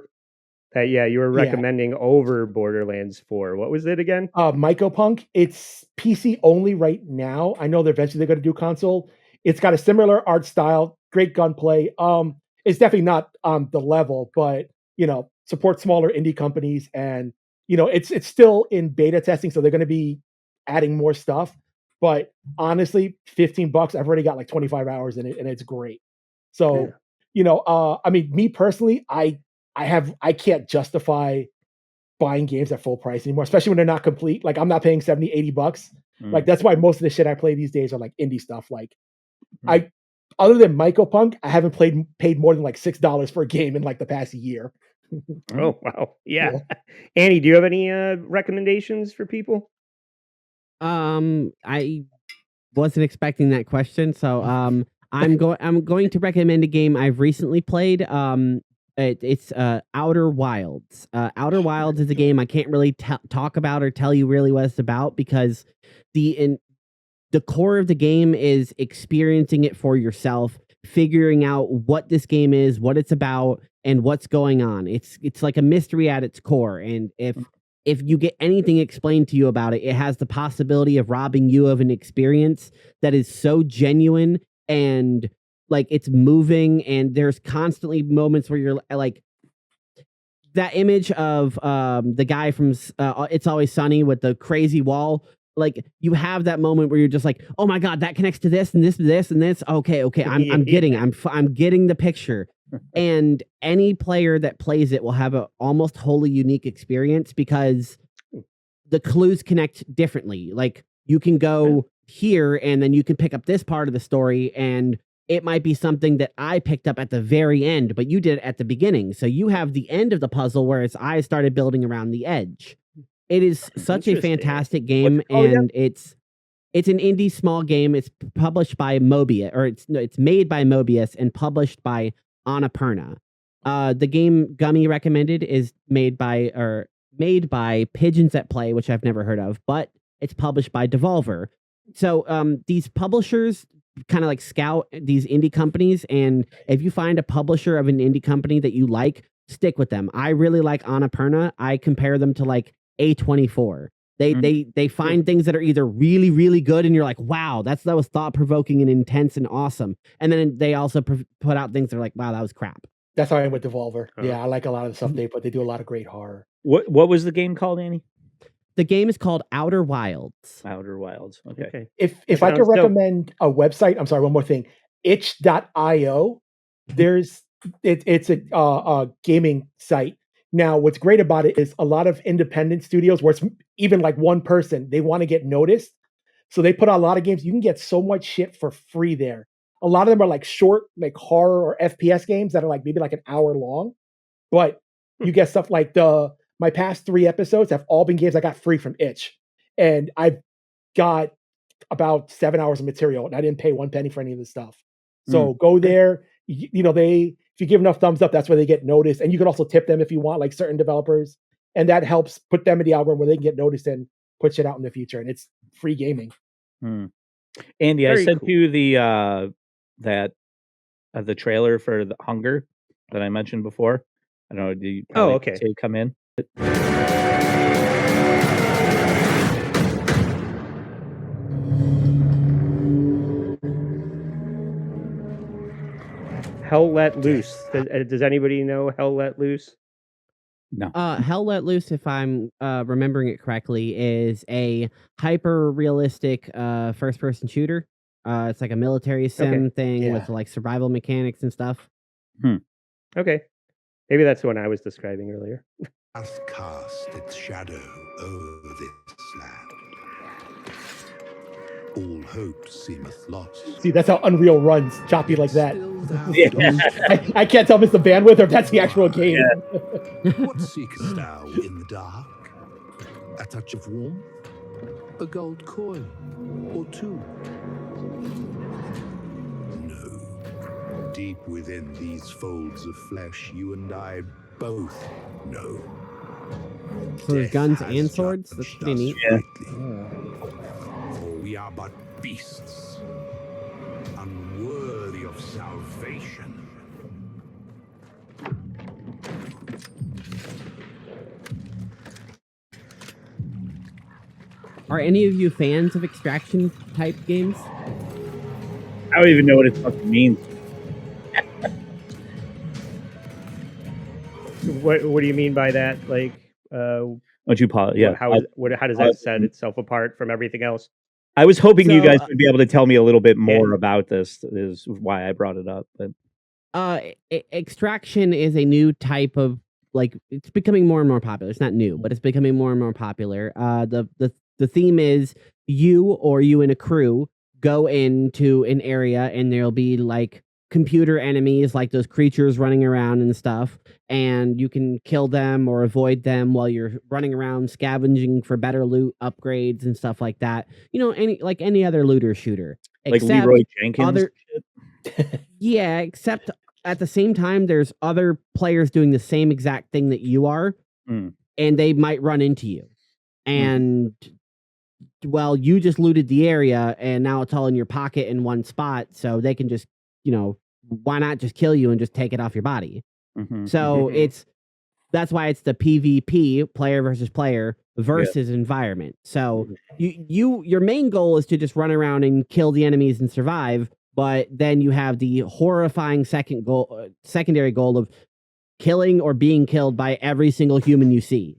You were recommending over Borderlands 4. What was it again? Mycopunk. It's PC only right now. I know that eventually they're going to do console. It's got a similar art style, great gunplay. It's definitely not on the level, but support smaller indie companies, and it's still in beta testing, so they're going to be adding more stuff. But honestly, $15, I've already got like 25 hours in it, and it's great. So, I mean, me personally, I can't justify buying games at full price anymore, especially when they're not complete. Like, I'm not paying $70-$80. Like, that's why most of the shit I play these days are like indie stuff. Like, other than Mycopunk, I haven't paid more than like $6 for a game in like the past year. Oh, wow. Yeah. Annie, do you have any recommendations for people? I wasn't expecting that question, so I'm going to recommend a game I've recently played. It's Outer Wilds. Outer Wilds is a game I can't really talk about or tell you really what it's about, because the core of the game is experiencing it for yourself, figuring out what this game is, what it's about, and what's going on. It's like a mystery at its core, and if you get anything explained to you about it, it has the possibility of robbing you of an experience that is so genuine and like it's moving, and there's constantly moments where you're like that image of the guy from It's Always Sunny with the crazy wall. Like you have that moment where you're just like, oh my god, that connects to this and this and this and this. Okay, I'm getting the picture. And any player that plays it will have a almost wholly unique experience because the clues connect differently. Like you can go here and then you can pick up this part of the story, and it might be something that I picked up at the very end, but you did it at the beginning. So you have the end of the puzzle, whereas I started building around the edge. It is such a fantastic game, and it's an indie small game. It's published by Mobius, or it's made by Mobius and published by Annapurna. The game Gummi recommended is made by Pigeons at Play, which I've never heard of, but it's published by Devolver. So these publishers kind of like scout these indie companies, and if you find a publisher of an indie company that you like, stick with them. I really like Annapurna. I compare them to like A24. They find things that are either really, really good, and you're like, wow, that was thought-provoking and intense and awesome. And then they also put out things that are like, wow, that was crap. That's how I am with Devolver. Yeah, I like a lot of the stuff they put. They do a lot of great horror. What was the game called, Annie? The game is called Outer Wilds. Outer Wilds. Okay. If I could recommend a website, I'm sorry, one more thing. itch.io. It's a gaming site. Now, what's great about it is a lot of independent studios where it's even like one person, they want to get noticed. So they put out a lot of games. You can get so much shit for free there. A lot of them are like short, like horror or FPS games that are like maybe like an hour long. But you get stuff like my past 3 episodes have all been games I got free from Itch. And I've got about 7 hours of material, and I didn't pay 1 penny for any of this stuff. So go there. If you give enough thumbs up, that's where they get noticed. And you can also tip them if you want, like certain developers. And that helps put them in the algorithm where they can get noticed and put shit out in the future. And it's free gaming. Andy, I sent you the trailer for the Hunger that I mentioned before. I don't know. Do you say come in? Hell Let Loose. Does anybody know Hell Let Loose? No. Hell Let Loose, if I'm remembering it correctly, is a hyper-realistic first-person shooter. It's like a military sim thing with like survival mechanics and stuff. Okay. Maybe that's the one I was describing earlier. Hath cast its shadow over this land. All hope seemeth lost. See, that's how Unreal runs, choppy like that. I can't tell if it's the bandwidth or if that's the actual game. What seekest thou in the dark? A touch of warmth? A gold coin? Or 2? No. Deep within these folds of flesh, you and I both know. So there's guns and swords? That's pretty neat. For we are but beasts, unworthy of salvation. Are any of you fans of extraction type games? I don't even know what it fucking means. What do you mean by that? Like, what you pause? Yeah. How does that set itself apart from everything else? I was hoping you guys would be able to tell me a little bit more about this. Is why I brought it up. But extraction is a new type of, like, it's becoming more and more popular. It's not new, but it's becoming more and more popular. The theme is you and a crew go into an area, and there'll be like computer enemies, like those creatures running around and stuff, and you can kill them or avoid them while you're running around scavenging for better loot, upgrades, and stuff like that. Any other looter shooter, like Leroy Jenkins. Yeah, except at the same time, there's other players doing the same exact thing that you are, and they might run into you, and well, you just looted the area, and now it's all in your pocket in one spot, so they can just, why not just kill you and just take it off your body? So that's why it's the PvP, player versus player versus environment. So your main goal is to just run around and kill the enemies and survive, but then you have the horrifying secondary goal of killing or being killed by every single human you see.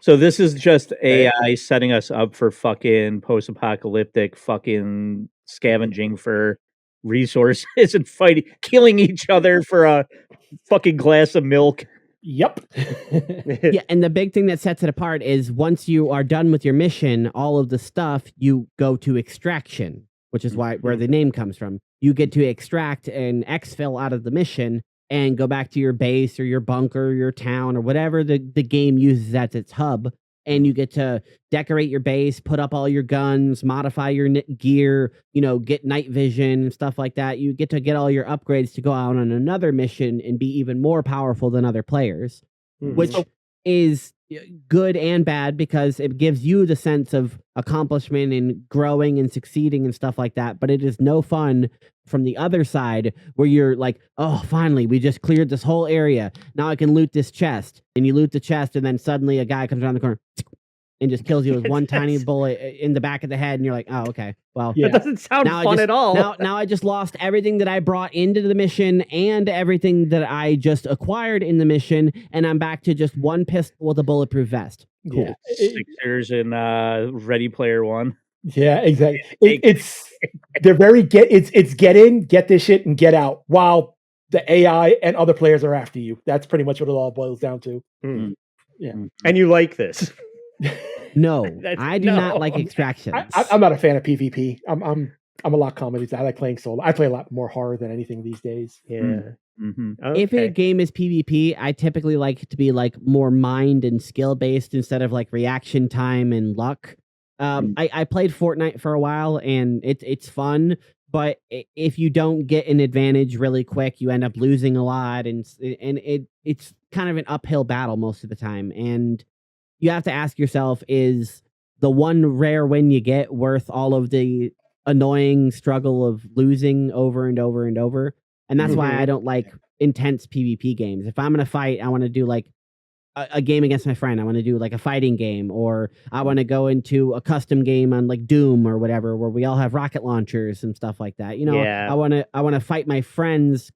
So this is just AI setting us up for fucking post-apocalyptic fucking scavenging for resources and killing each other for a fucking glass of milk. Yep. Yeah, and the big thing that sets it apart is once you are done with your mission, all of the stuff you go to extraction, which is where the name comes from. You get to extract an exfil out of the mission and go back to your base or your bunker, or your town, or whatever the game uses as its hub. And you get to decorate your base, put up all your guns, modify your gear, get night vision and stuff like that. You get to get all your upgrades to go out on another mission and be even more powerful than other players, which is good and bad because it gives you the sense of accomplishment and growing and succeeding and stuff like that. But it is no fun from the other side where you're like, oh, finally, we just cleared this whole area. Now I can loot this chest. And you loot the chest, and then suddenly a guy comes around the corner and just kills you with one tiny bullet in the back of the head. And you're like, oh, okay. Well, that doesn't sound fun at all. Now I just lost everything that I brought into the mission and everything that I just acquired in the mission. And I'm back to just one pistol with a bulletproof vest. Cool. Yeah. Sixers in Ready Player One. Yeah, exactly. They're very it's get in, get this shit, and get out. While the AI and other players are after you. That's pretty much what it all boils down to. Yeah. And you like this? No, I do not like extractions. I'm not a fan of PvP. I'm a lot calmer these days. I like playing solo. I play a lot more horror than anything these days. Yeah. Okay. If a game is PvP, I typically like it to be like more mind and skill based instead of like reaction time and luck. I played Fortnite for a while and it's fun, but if you don't get an advantage really quick, you end up losing a lot, and it's kind of an uphill battle most of the time. And you have to ask yourself, is the one rare win you get worth all of the annoying struggle of losing over and over and over? And that's why I don't like intense PvP games. If I'm going to fight, I want to do like a game against my friend. I want to do like a fighting game, or I want to go into a custom game on like Doom or whatever, where we all have rocket launchers and stuff like that. I want to fight my friends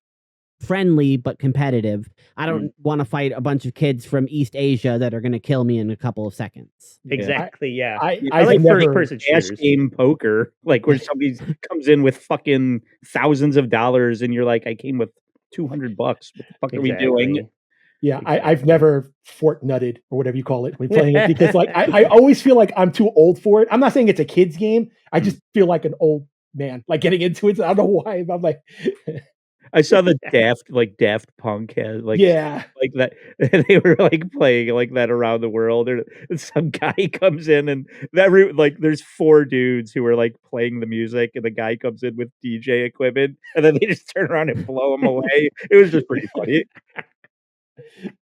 friendly but competitive. I don't want to fight a bunch of kids from East Asia that are going to kill me in a couple of seconds. Exactly. Yeah. I like never first-person shooters. Game poker, like where somebody comes in with fucking thousands of dollars, and you're like, I came with $200. What the fuck are we doing? Yeah, I've never Fortnutted or whatever you call it when playing it, because like I always feel like I'm too old for it. I'm not saying it's a kid's game. I just feel like an old man, like getting into it. I don't know why. I'm like, I saw the Daft Punk has like that, and they were like playing like that around the world. And some guy comes in, and there's 4 dudes who are like playing the music, and the guy comes in with DJ equipment, and then they just turn around and blow him away. It was just pretty funny.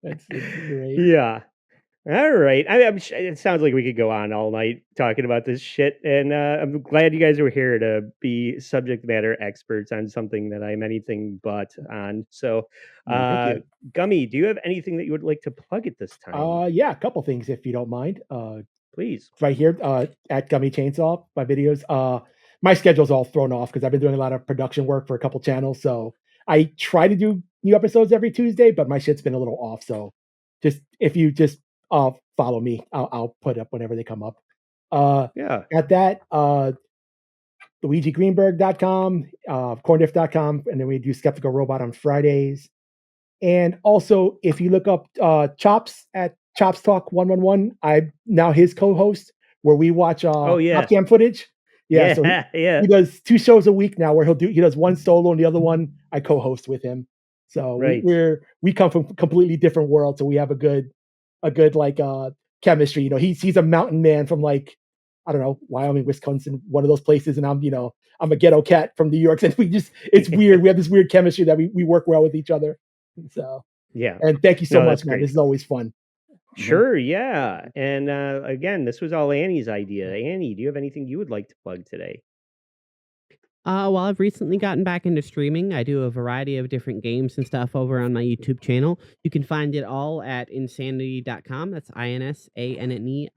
That's great. Yeah. All right. It sounds like we could go on all night talking about this shit, and I'm glad you guys were here to be subject matter experts on something that I'm anything but on. So, Gummi, do you have anything that you would like to plug at this time? Yeah, a couple things if you don't mind. Please. Right here at Gummi Chainsaw, my videos. My schedule's all thrown off because I've been doing a lot of production work for a couple channels, so I try to do new episodes every Tuesday, but my shit's been a little off. So if you follow me, I'll put up whenever they come up. At that, LuigiGreenberg.com, corndiff.com, and then we do Skeptical Robot on Fridays. And also, if you look up Chops at Chops Talk 111, I'm now his co-host, where we watch Top Cam footage. Yeah, so he does 2 shows a week now, where he does one solo and the other one I co-host with him. So we come from completely different worlds, so we have a good like chemistry. He's a mountain man from like, I don't know, Wyoming, Wisconsin, one of those places, and I'm a ghetto cat from New York, and it's weird. We have this weird chemistry that we work well with each other. So and thank you so much, man. This is always fun. Sure, yeah. And again, this was all Annie's idea. Annie, do you have anything you would like to plug today? Well, I've recently gotten back into streaming. I do a variety of different games and stuff over on my YouTube channel. You can find it all at insanity.com. That's insanity.com.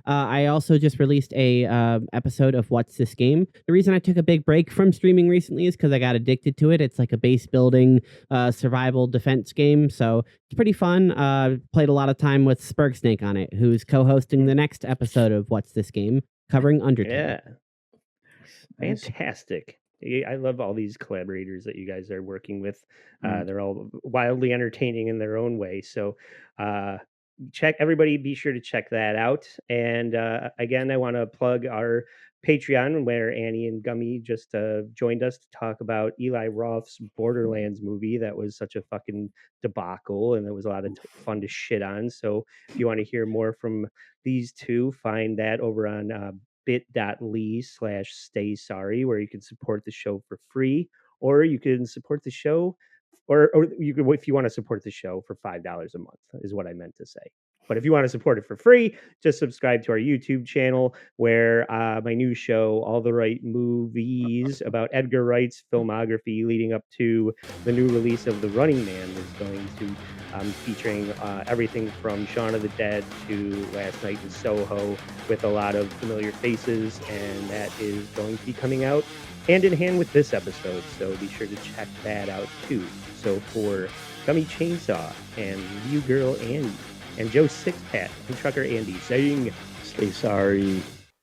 I also just released a episode of What's This Game? The reason I took a big break from streaming recently is because I got addicted to it. It's like a base building survival defense game. So it's pretty fun. Played a lot of time with Snake on it, who's co-hosting the next episode of What's This Game? Covering Undertale. Yeah. Fantastic. I love all these collaborators that you guys are working with. They're all wildly entertaining in their own way. So everybody be sure to check that out. And again, I want to plug our Patreon where Annie and Gummi just joined us to talk about Eli Roth's Borderlands movie. That was such a fucking debacle, and it was a lot of fun to shit on. So if you want to hear more from these two, find that over on bit.ly/stay sorry, where you can support the show for free, or you can support the show, or you can, if you want to support the show for $5 a month, is what I meant to say. But if you want to support it for free, just subscribe to our YouTube channel, where my new show, All the Right Movies, about Edgar Wright's filmography leading up to the new release of The Running Man, is going to featuring everything from Shaun of the Dead to Last Night in Soho, with a lot of familiar faces, and that is going to be coming out hand in hand with this episode, so be sure to check that out too. So for Gummi Chainsaw and Review Girl Andy and Joe Sixpack and Trucker Andy saying, Stay sorry.